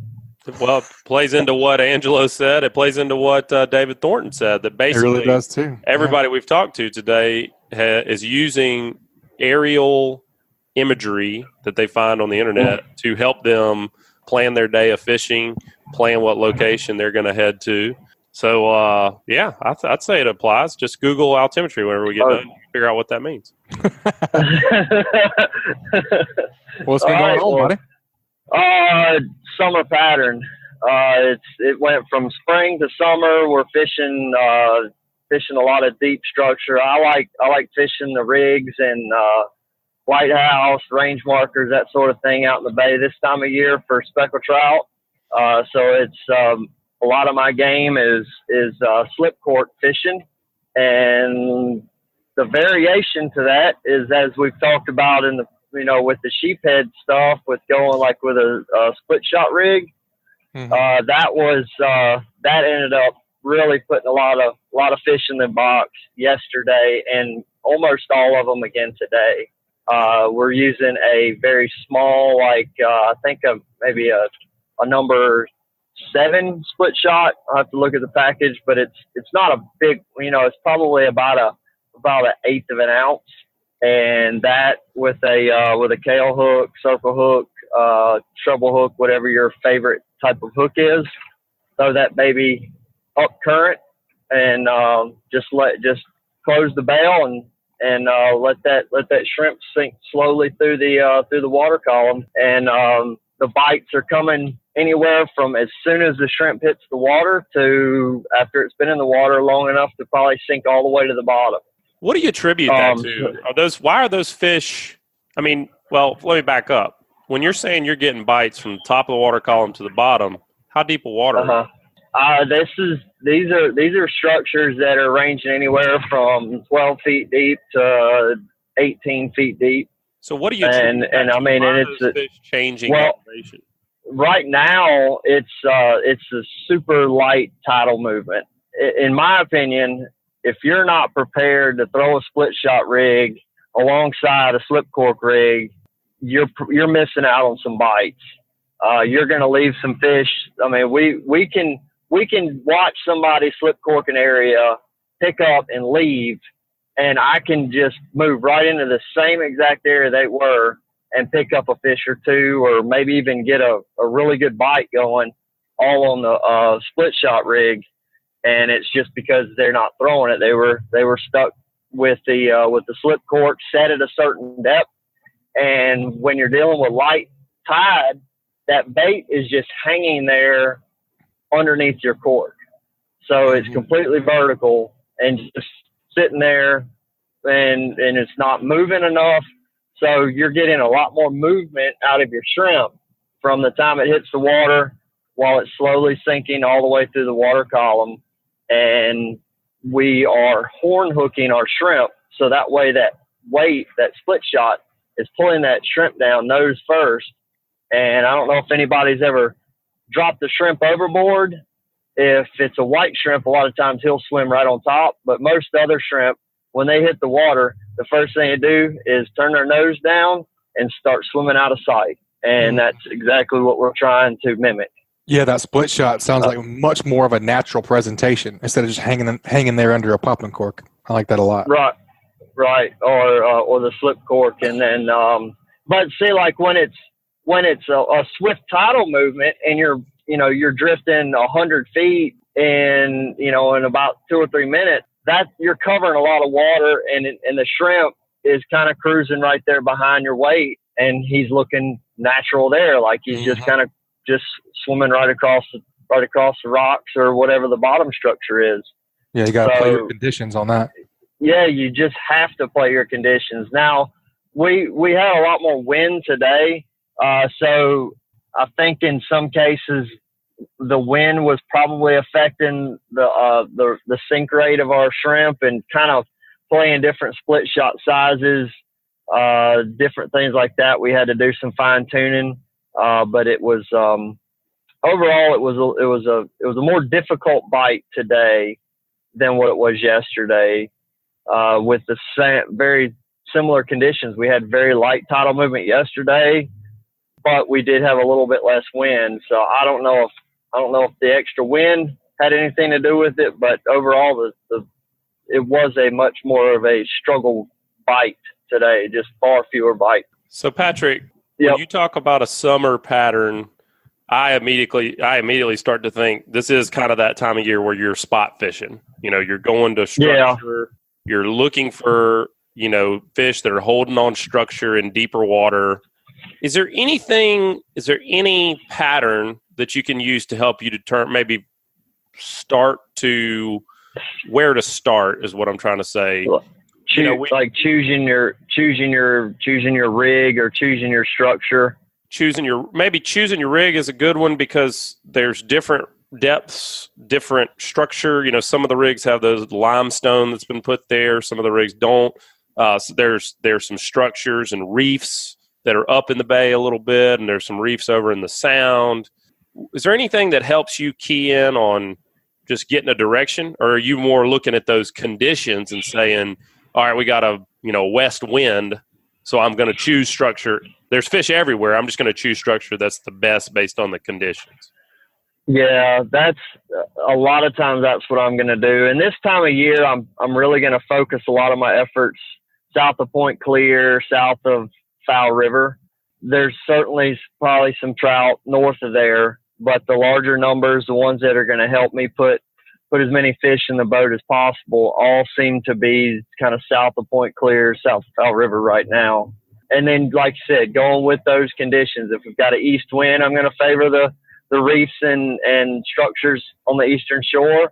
Well, it plays into what Angelo said. It plays into what David Thornton said. That basically it really does too. Everybody we've talked to today is using aerial imagery that they find on the internet to help them plan their day of fishing, plan what location they're going to head to. So, I'd say it applies. Just Google altimetry whenever we get done. You can figure out what that means. What's been going on, buddy? Summer pattern. It went from spring to summer. We're fishing a lot of deep structure. I like fishing the rigs and lighthouse, range markers, that sort of thing out in the bay this time of year for speckled trout. So it's a lot of my game is slip cork fishing, and the variation to that is, as we've talked about in the with the sheephead stuff, with going like with a split shot rig. Mm-hmm. That ended up really putting a lot of fish in the box yesterday, and almost all of them again today. We're using a very small, I think maybe a number 7 split shot. I'll have to look at the package, but it's not a big, it's probably about an eighth of an ounce. And that with a kale hook, circle hook, treble hook, whatever your favorite type of hook is, throw that baby up current and just close the bail and let that shrimp sink slowly through the water column. And the bites are coming anywhere from as soon as the shrimp hits the water to after it's been in the water long enough to probably sink all the way to the bottom. What do you attribute that to? Why are those fish? I mean, well, let me back up. When you're saying you're getting bites from the top of the water column to the bottom, how deep of water? These are structures that are ranging anywhere from 12 feet deep to 18 feet deep. So what do you? And I mean, and it's fish changing elevation. Right now, it's a super light tidal movement. In my opinion, if you're not prepared to throw a split shot rig alongside a slip cork rig, you're missing out on some bites. You're going to leave some fish. I mean, we can watch somebody slip cork an area, pick up and leave, and I can just move right into the same exact area they were and pick up a fish or two, or maybe even get a really good bite going, all on the split shot rig. And it's just because they're not throwing it. They were stuck with the slip cork set at a certain depth. And when you're dealing with light tide, that bait is just hanging there underneath your cork. So it's completely vertical and just sitting there, and it's not moving enough. So you're getting a lot more movement out of your shrimp from the time it hits the water while it's slowly sinking all the way through the water column. And we are horn hooking our shrimp, so that way that weight, that split shot, is pulling that shrimp down nose first. And I don't know if anybody's ever drop the shrimp overboard. If it's a white shrimp, a lot of times he'll swim right on top. But most other shrimp, when they hit the water, the first thing they do is turn their nose down and start swimming out of sight. And that's exactly what we're trying to mimic. Yeah, that split shot sounds like much more of a natural presentation instead of just hanging there under a popping cork. I like that a lot. Right, or the slip cork, and then but see, like when it's a swift tidal movement and you're drifting 100 feet in about 2 or 3 minutes, that you're covering a lot of water, and the shrimp is kind of cruising right there behind your weight, and he's looking natural there, like he's just kind of just swimming right across the rocks or whatever the bottom structure is. Yeah, you got to play your conditions on that. Yeah, you just have to play your conditions. Now, we had a lot more wind today, so I think in some cases the wind was probably affecting the sink rate of our shrimp and kind of playing different split shot sizes, different things like that. We had to do some fine tuning, but it was overall it was a more difficult bite today than what it was yesterday. With the very similar conditions, we had very light tidal movement yesterday, but we did have a little bit less wind. So I don't know if the extra wind had anything to do with it, but overall it was a much more of a struggle bite today, just far fewer bites. So Patrick, when you talk about a summer pattern, I immediately start to think this is kind of that time of year where you're spot fishing. You're going to structure. You're looking for, fish that are holding on structure in deeper water. Is there any pattern that you can use to help you determine, maybe start to where to start is what I'm trying to say. Like choosing your rig or choosing your structure. Choosing your rig is a good one because there's different depths, different structure. Some of the rigs have those limestone that's been put there. Some of the rigs don't. So there's some structures and reefs that are up in the bay a little bit, and there's some reefs over in the sound. Is there anything that helps you key in on just getting a direction, or are you more looking at those conditions and saying, all right, we got a west wind, so I'm going to choose structure. There's fish everywhere. I'm just going to choose structure that's the best based on the conditions. Yeah, that's a lot of times that's what I'm going to do. And this time of year, I'm really going to focus a lot of my efforts south of Point Clear, south of Foul River. There's certainly probably some trout north of there, but the larger numbers, the ones that are going to help me put as many fish in the boat as possible, all seem to be kind of south of Point Clear, south of Foul River right now. And then, like you said, going with those conditions. If we've got an east wind, I'm going to favor the reefs and structures on the eastern shore.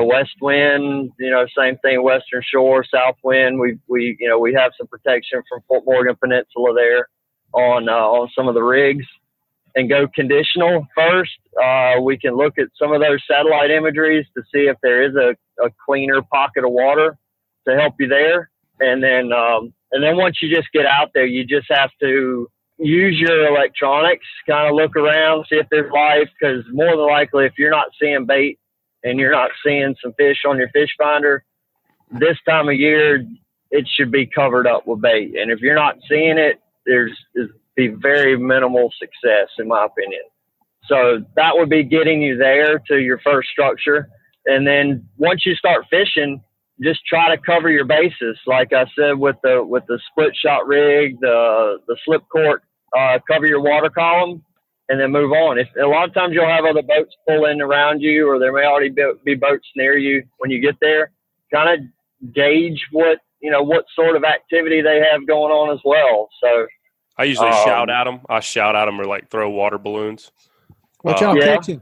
West wind, same thing, western shore. South wind, we have some protection from Fort Morgan Peninsula there on some of the rigs. And go conditional first. We can look at some of those satellite imageries to see if there is a cleaner pocket of water to help you there. And then once you just get out there, you just have to use your electronics, kind of look around, see if there's life, because more than likely, if you're not seeing bait and you're not seeing some fish on your fish finder, this time of year, it should be covered up with bait. And if you're not seeing it, there's be very minimal success, in my opinion. So that would be getting you there to your first structure. And then once you start fishing, just try to cover your bases. Like I said, with the split shot rig, the slip cork, cover your water column and then move on. A lot of times you'll have other boats pull in around you, or there may already be boats near you when you get there. Kind of gauge what sort of activity they have going on as well. So I usually shout at them. I shout at them or throw water balloons. Watch out, catching.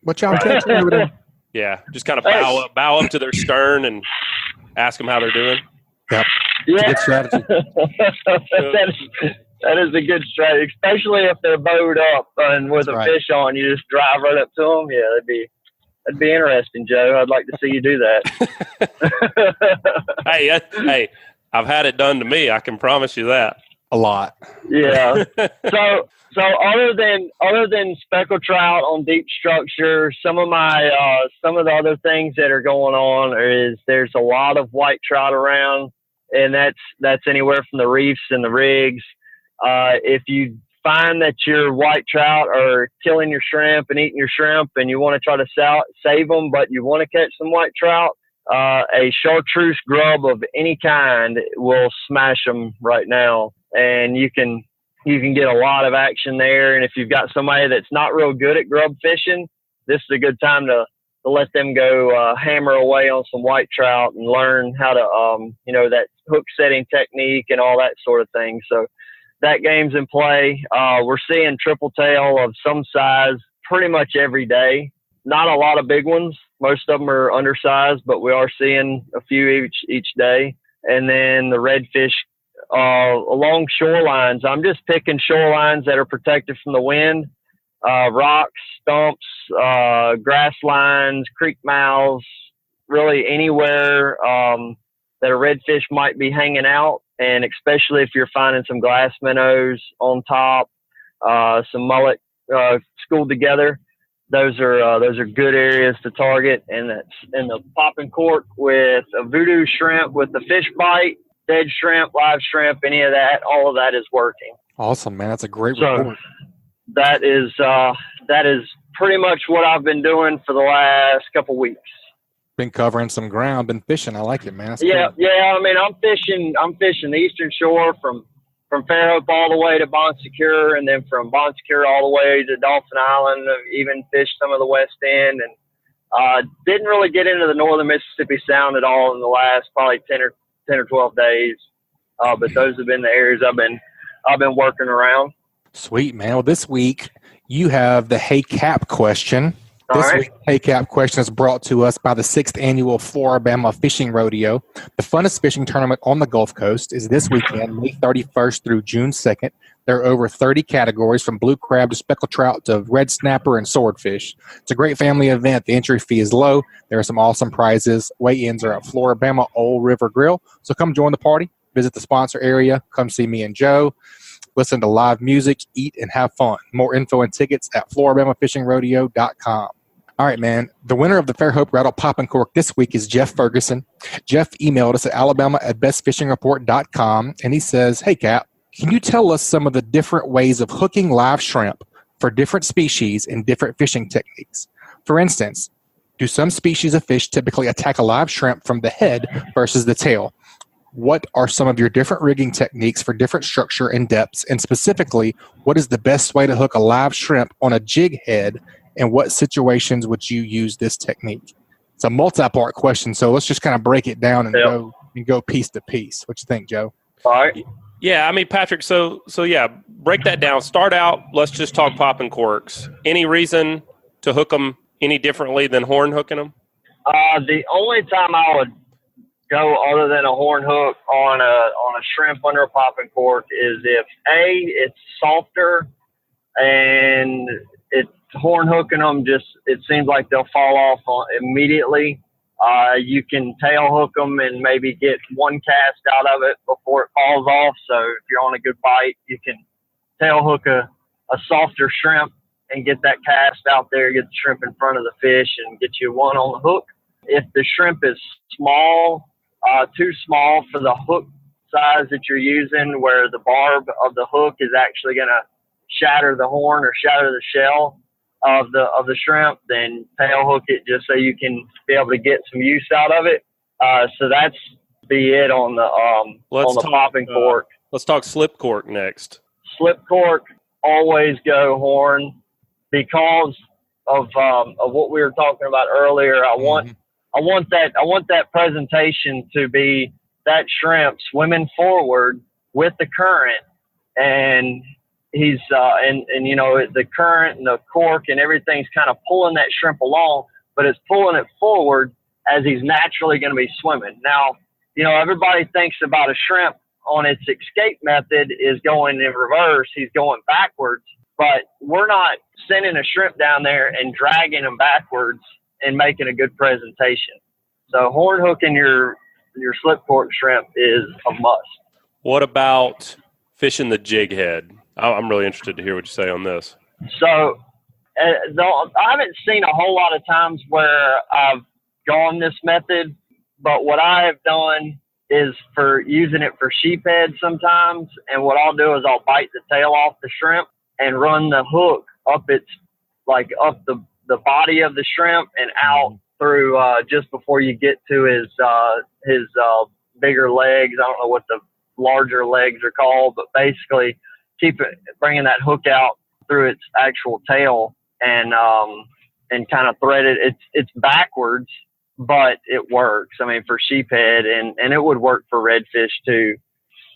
Watch out, catching over there. Yeah, just kind of bow up to their stern and ask them how they're doing. Yep. Yeah. Good strategy. That is a good strategy, especially if they're bowed up and with a fish on. You just drive right up to them. Yeah, that'd be interesting, Joe. I'd like to see you do that. Hey, I've had it done to me. I can promise you that. A lot. Yeah. So other than speckled trout on deep structure, some of the other things that are going on is there's a lot of white trout around, and that's anywhere from the reefs and the rigs. If you find that your white trout are killing your shrimp and eating your shrimp, and you want to try to save them, but you want to catch some white trout, a chartreuse grub of any kind will smash them right now, and you can get a lot of action there. And if you've got somebody that's not real good at grub fishing, this is a good time to let them go hammer away on some white trout and learn how to, that hook setting technique and all that sort of thing. So that game's in play. We're seeing triple tail of some size pretty much every day. Not a lot of big ones. Most of them are undersized, but we are seeing a few each day. And then the redfish along shorelines. I'm just picking shorelines that are protected from the wind, rocks, stumps, grass lines, creek mouths, really anywhere that a redfish might be hanging out. And especially if you're finding some glass minnows on top, some mullet schooled together, those are good areas to target. And that's in the popping cork with a voodoo shrimp with the fish bite, dead shrimp, live shrimp, any of that, all of that is working. Awesome, man. That's a great report. That is pretty much what I've been doing for the last couple weeks. Been covering some ground, been fishing. I like it, man. That's yeah, cool. yeah. I mean, I'm fishing the eastern shore from Fairhope all the way to Bon Secure, and then from Bon Secure all the way to Dolphin Island. I've even fished some of the West End, and didn't really get into the northern Mississippi Sound at all in the last probably 10 or 12 days. But those have been the areas I've been working around. Sweet, man. Well, this week you have the Hey Cap question. This week's Hey Cap question is brought to us by the 6th annual Flora, Bama Fishing Rodeo. The funnest fishing tournament on the Gulf Coast is this weekend, May 31st through June 2nd. There are over 30 categories from blue crab to speckled trout to red snapper and swordfish. It's a great family event. The entry fee is low. There are some awesome prizes. Weigh-ins are at Flora, Bama Old River Grill. So come join the party. Visit the sponsor area. Come see me and Joe. Listen to live music, eat, and have fun. More info and tickets at FloraBamaFishingRodeo.com. All right, man. The winner of the Fairhope Rattle Poppin' Cork this week is Jeff Ferguson. Jeff emailed us at Alabama@bestfishingreport.com, and he says, "Hey, Cap, can you tell us some of the different ways of hooking live shrimp for different species and different fishing techniques? For instance, do some species of fish typically attack a live shrimp from the head versus the tail? What are some of your different rigging techniques for different structure and depths? And specifically, what is the best way to hook a live shrimp on a jig head, and what situations would you use this technique?" It's a multi-part question, so let's just kind of break it down and go piece to piece. What you think, Joe? All right. Yeah, I mean, Patrick, so yeah, break that down. Start out, let's just talk popping corks. Any reason to hook them any differently than horn hooking them? The only time I would go other than a horn hook on a shrimp under a popping cork is if it's softer, and it's horn hooking them, it seems like they'll fall off immediately. You can tail hook them and maybe get one cast out of it before it falls off. So if you're on a good bite, you can tail hook a softer shrimp and get that cast out there, get the shrimp in front of the fish, and get you one on the hook. If the shrimp is small, too small for the hook size that you're using, where the barb of the hook is actually going to shatter the horn or shatter the shell of the shrimp, then tail hook it just so you can be able to get some use out of it. So that's it on the popping cork. Let's talk slip cork next. Slip cork, always go horn, because of what we were talking about earlier. I want that presentation to be that shrimp swimming forward with the current, and he's and you know, the current and the cork and everything's kind of pulling that shrimp along, but it's pulling it forward as he's naturally going to be swimming. Now, you know, everybody thinks about a shrimp on its escape method is going in reverse. He's going backwards, but we're not sending a shrimp down there and dragging him backwards and making a good presentation. So horn hooking your slip cork shrimp is a must. What about fishing the jig head. I'm really interested to hear what you say on this. So I haven't seen a whole lot of times where I've gone this method, but what I have done is for using it for sheephead sometimes. And what I'll do is I'll bite the tail off the shrimp and run the hook up the body of the shrimp and out through just before you get to his bigger legs. I don't know what the larger legs are called, but basically bringing that hook out through its actual tail and kind of thread it. It's backwards, but it works. I mean, for sheephead and it would work for redfish too.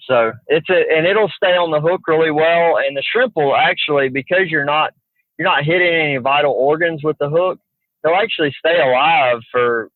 So and it'll stay on the hook really well. And the shrimp will actually, because you're not hitting any vital organs with the hook, they'll actually stay alive for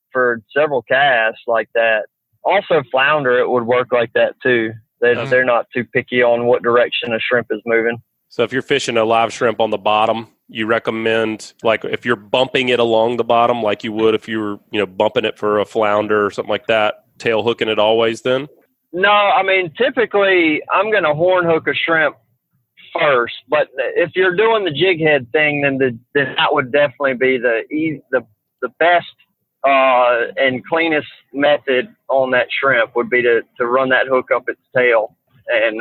several casts like that. Also flounder, it would work like that too. They're not too picky on what direction a shrimp is moving. So if you're fishing a live shrimp on the bottom, you recommend, like, if you're bumping it along the bottom like you would if you were, bumping it for a flounder or something like that, tail hooking it always then? No, I mean, typically I'm going to horn hook a shrimp first, but if you're doing the jig head thing, then that would definitely be the best and cleanest method on that shrimp would be to run that hook up its tail. And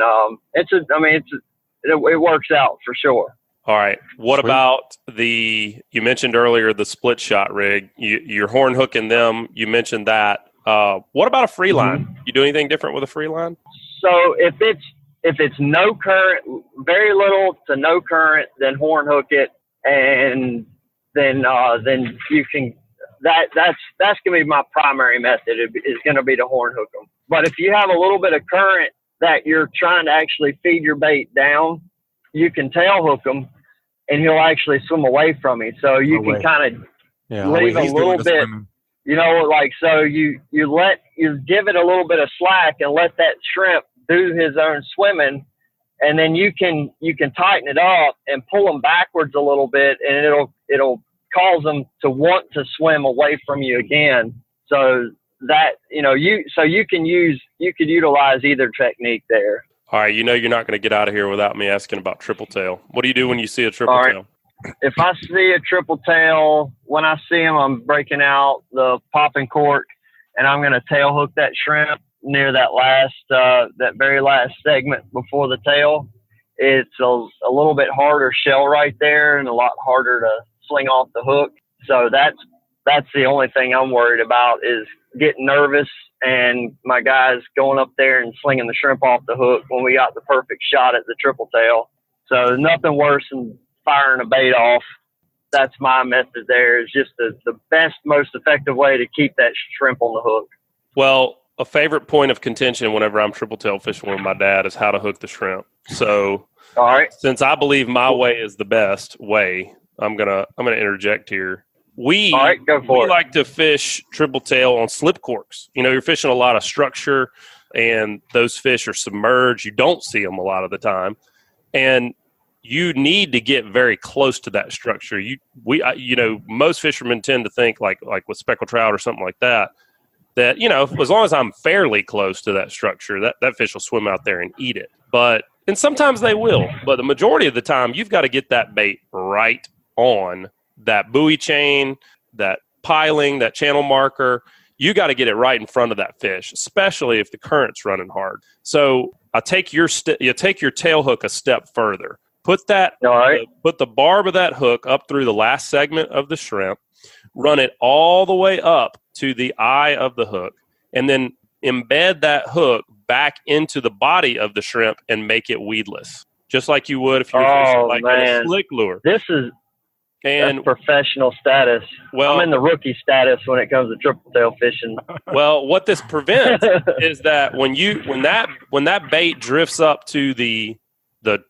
it works out for sure. All right. What about you mentioned earlier the split shot rig? You're horn hooking them. You mentioned that. What about a free line? Mm-hmm. You do anything different with a free line? So if it's no current, very little to no current, then horn hook it, and then you can. That's gonna be my primary method. Is gonna be to horn hook them. But if you have a little bit of current that you're trying to actually feed your bait down, you can tail hook him, and he'll actually swim away from you. So you can kind of leave a little bit. So you give it a little bit of slack and let that shrimp do his own swimming, and then you can tighten it up and pull him backwards a little bit, and it'll cause them to want to swim away from you again. So that you could utilize either technique there. All right, you're not going to get out of here without me asking about triple tail. What do you do when you see a triple tail? If I see a triple tail, when I see him, I'm breaking out the popping cork, and I'm going to tail hook that shrimp near that very last segment before the tail. It's a little bit harder shell right there and a lot harder to sling off the hook. So that's the only thing I'm worried about is getting nervous and my guys going up there and slinging the shrimp off the hook when we got the perfect shot at the triple tail. So nothing worse than firing a bait off. That's my method there, is just the best, most effective way to keep that shrimp on the hook. Well, a favorite point of contention whenever I'm triple tail fishing with my dad is how to hook the shrimp. So all right, since I believe my way is the best way, I'm gonna interject here. We like to fish triple tail on slip corks. You're fishing a lot of structure, and those fish are submerged. You don't see them a lot of the time, and you need to get very close to that structure. Most fishermen tend to think like with speckled trout or something like that, as long as I'm fairly close to that structure, that fish will swim out there and eat it. And sometimes they will, but the majority of the time, you've got to get that bait right on that buoy chain, that piling, that channel marker. You got to get it right in front of that fish, especially if the current's running hard. So you take your tail hook a step further. Put the barb of that hook up through the last segment of the shrimp, run it all the way up to the eye of the hook, and then embed that hook back into the body of the shrimp and make it weedless, just like you would if you were fishing a slick lure. That's professional status. Well, I'm in the rookie status when it comes to triple tail fishing. Well, what this prevents is that when that bait drifts up to the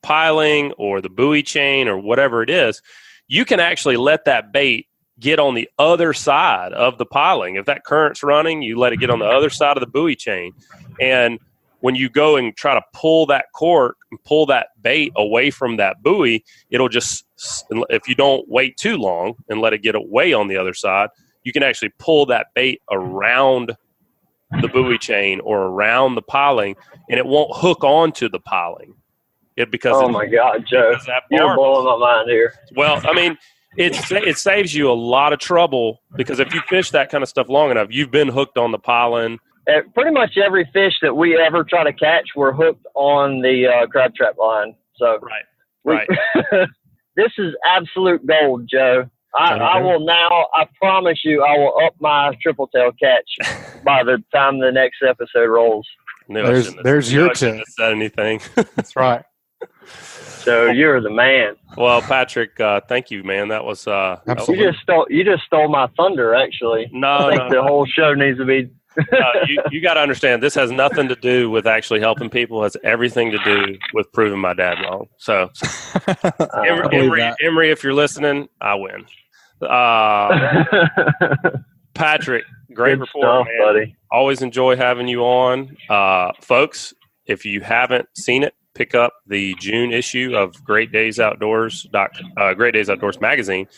piling or the buoy chain or whatever it is, you can actually let that bait get on the other side of the piling. If that current's running, you let it get on the other side of the buoy chain. And when you go and try to pull that cork and pull that bait away from that buoy, it'll just, if you don't wait too long and let it get away on the other side, you can actually pull that bait around the buoy chain or around the piling, and it won't hook onto the piling. Oh my God, Joe, you're blowing my mind here. Well, I mean, it saves you a lot of trouble because if you fish that kind of stuff long enough, you've been hooked on the pollen. Pretty much every fish that we ever try to catch, we're hooked on the crab trap line. So right. This is absolute gold, Joe. I will now, I promise you, I will up my triple tail catch by the time the next episode rolls. There's your tip. Said anything. That's right. So you're the man. Well, Patrick, thank you, man. That was absolutely. You just stole my thunder. Actually, I think the whole show needs to be. You got to understand, this has nothing to do with actually helping people. It has everything to do with proving my dad wrong. So, Emery, if you're listening, I win. Patrick, great Good report, stuff, man. buddy. Always enjoy having you on. Folks, if you haven't seen it, pick up the June issue of Great Days Outdoors magazine.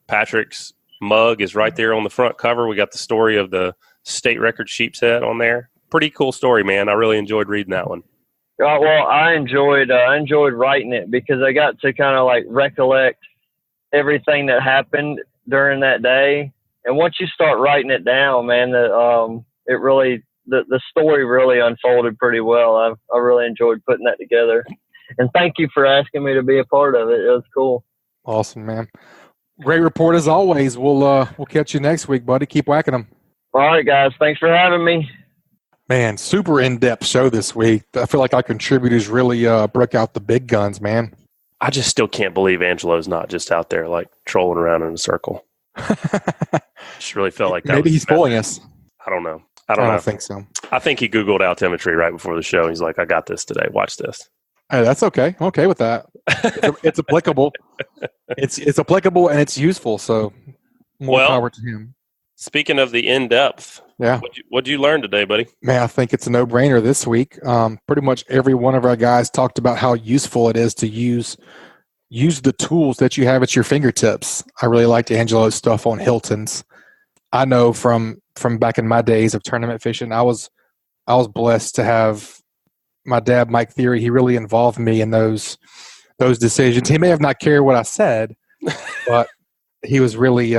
Patrick's mug is right there on the front cover. We got the story of the state record sheep's head on there. Pretty cool story, man. I really enjoyed reading that one. Well, I enjoyed writing it because I got to kind of like recollect everything that happened during that day. And once you start writing it down, man, the story really unfolded pretty well. I really enjoyed putting that together. And thank you for asking me to be a part of it. It was cool. Awesome, man. Great report as always. We'll catch you next week, buddy. Keep whacking them. All right, guys. Thanks for having me. Man, super in-depth show this week. I feel like our contributors really broke out the big guns, man. I just still can't believe Angelo's not just out there like trolling around in a circle. Just really felt like that. Maybe he's fooling us. I don't know. I don't think so. I think he Googled altimetry right before the show. He's like, I got this today. Watch this. Hey, that's okay. I'm okay with that. It's applicable. It's applicable and it's useful. So more power to him. Speaking of the in-depth, yeah. What'd you learn today, buddy? Man, I think it's a no-brainer this week. Pretty much every one of our guys talked about how useful it is to use the tools that you have at your fingertips. I really liked Angelo's stuff on Hilton's. I know from back in my days of tournament fishing, I was blessed to have my dad, Mike Theory. He really involved me in those decisions. He may have not cared what I said, but he was really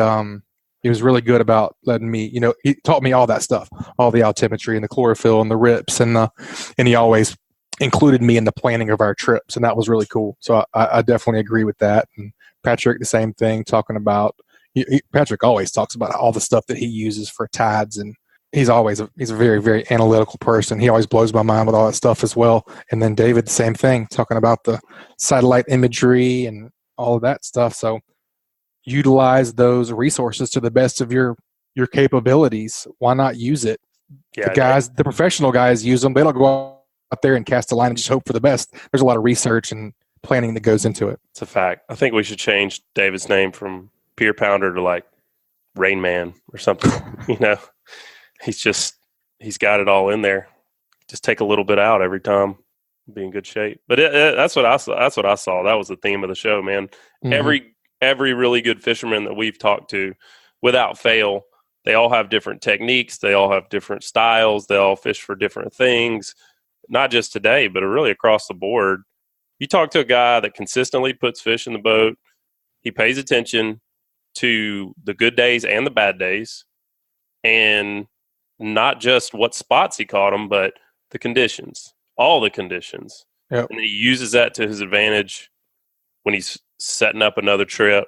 good about letting me, he taught me all that stuff, all the altimetry and the chlorophyll and the rips and he always included me in the planning of our trips. And that was really cool. So I definitely agree with that. And Patrick, the same thing, talking about, Patrick always talks about all the stuff that he uses for tides. And he's a very, very analytical person. He always blows my mind with all that stuff as well. And then David, the same thing, talking about the satellite imagery and all of that stuff. So utilize those resources to the best of your capabilities. Why not use it? Yeah, the professional guys use them. They don't go out there and cast a line and just hope for the best. There's a lot of research and planning that goes into it. It's a fact. I think we should change David's name from Pier Pounder to like Rain Man or something. He's got it all in there. Just take a little bit out every time. Be in good shape. But that's what I saw. That was the theme of the show, man. Mm-hmm. Every really good fisherman that we've talked to, without fail, they all have different techniques. They all have different styles. They all fish for different things, not just today, but really across the board. You talk to a guy that consistently puts fish in the boat. He pays attention to the good days and the bad days, and not just what spots he caught them, but the conditions, all the conditions. Yep. And he uses that to his advantage when he's setting up another trip.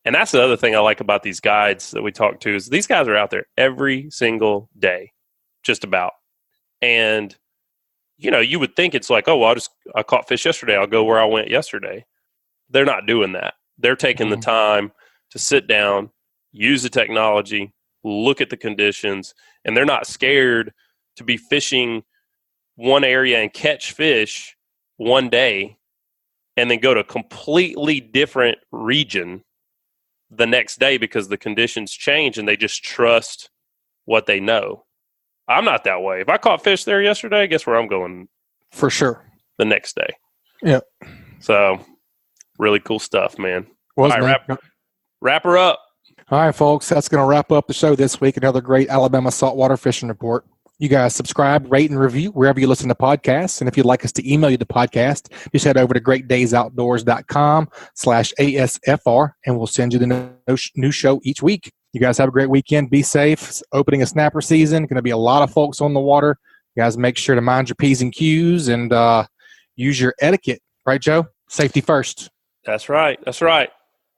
And that's the other thing I like about these guides that we talk to is these guys are out there every single day, just about. And, you would think it's like, oh, well, I caught fish yesterday. I'll go where I went yesterday. They're not doing that. They're taking the time to sit down, use the technology, look at the conditions, and they're not scared to be fishing one area and catch fish one day and then go to a completely different region the next day because the conditions change and they just trust what they know. I'm not that way. If I caught fish there yesterday, guess where I'm going? For sure. The next day. Yep. So, really cool stuff, man. All right, wrap her up. All right, folks. That's going to wrap up the show this week. Another great Alabama saltwater fishing report. You guys subscribe, rate, and review wherever you listen to podcasts. And if you'd like us to email you the podcast, just head over to greatdaysoutdoors.com/ASFR, and we'll send you the new show each week. You guys have a great weekend. Be safe. It's opening a snapper season. Going to be a lot of folks on the water. You guys make sure to mind your P's and Q's and use your etiquette. Right, Joe? Safety first. That's right. That's right.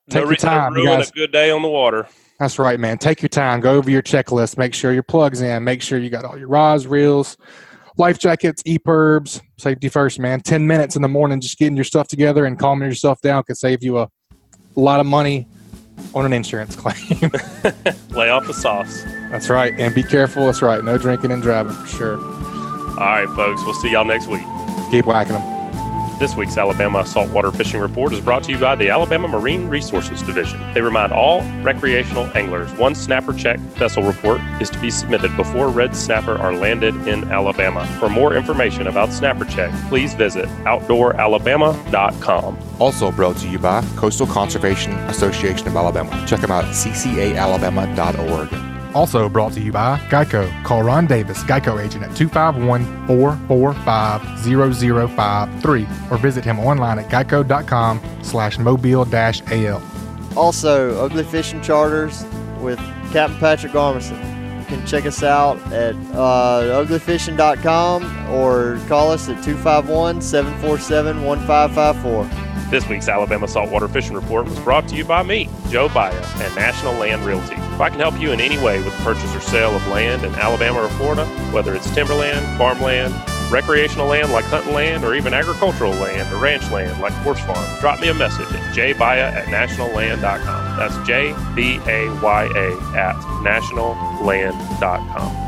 Take your time. To ruin a good day on the water. That's right, man. Take your time. Go over your checklist. Make sure your plug's in. Make sure you got all your rods, reels, life jackets, EPIRBs. Safety first, man. 10 minutes in the morning just getting your stuff together and calming yourself down could save you a lot of money on an insurance claim. Lay off the sauce. That's right. And be careful. That's right. No drinking and driving for sure. All right, folks. We'll see y'all next week. Keep whacking them. This week's Alabama Saltwater Fishing Report is brought to you by the Alabama Marine Resources Division. They remind all recreational anglers one snapper check vessel report is to be submitted before red snapper are landed in Alabama. For more information about snapper check, please visit outdooralabama.com. Also brought to you by Coastal Conservation Association of Alabama. Check them out at CCAAlabama.org. Also brought to you by Geico. Call Ron Davis, Geico agent at 251-445-0053 or visit him online at geico.com/mobile-al. Also, Ugly Fishing Charters with Captain Patrick Garmison. You can check us out at uglyfishing.com or call us at 251-747-1554. This week's Alabama Saltwater Fishing Report was brought to you by me, Joe Baya, and National Land Realty. If I can help you in any way with the purchase or sale of land in Alabama or Florida, whether it's timberland, farmland, recreational land like hunting land, or even agricultural land or ranch land like horse farm, drop me a message at jbaya@nationalland.com. That's JBAYA@nationalland.com.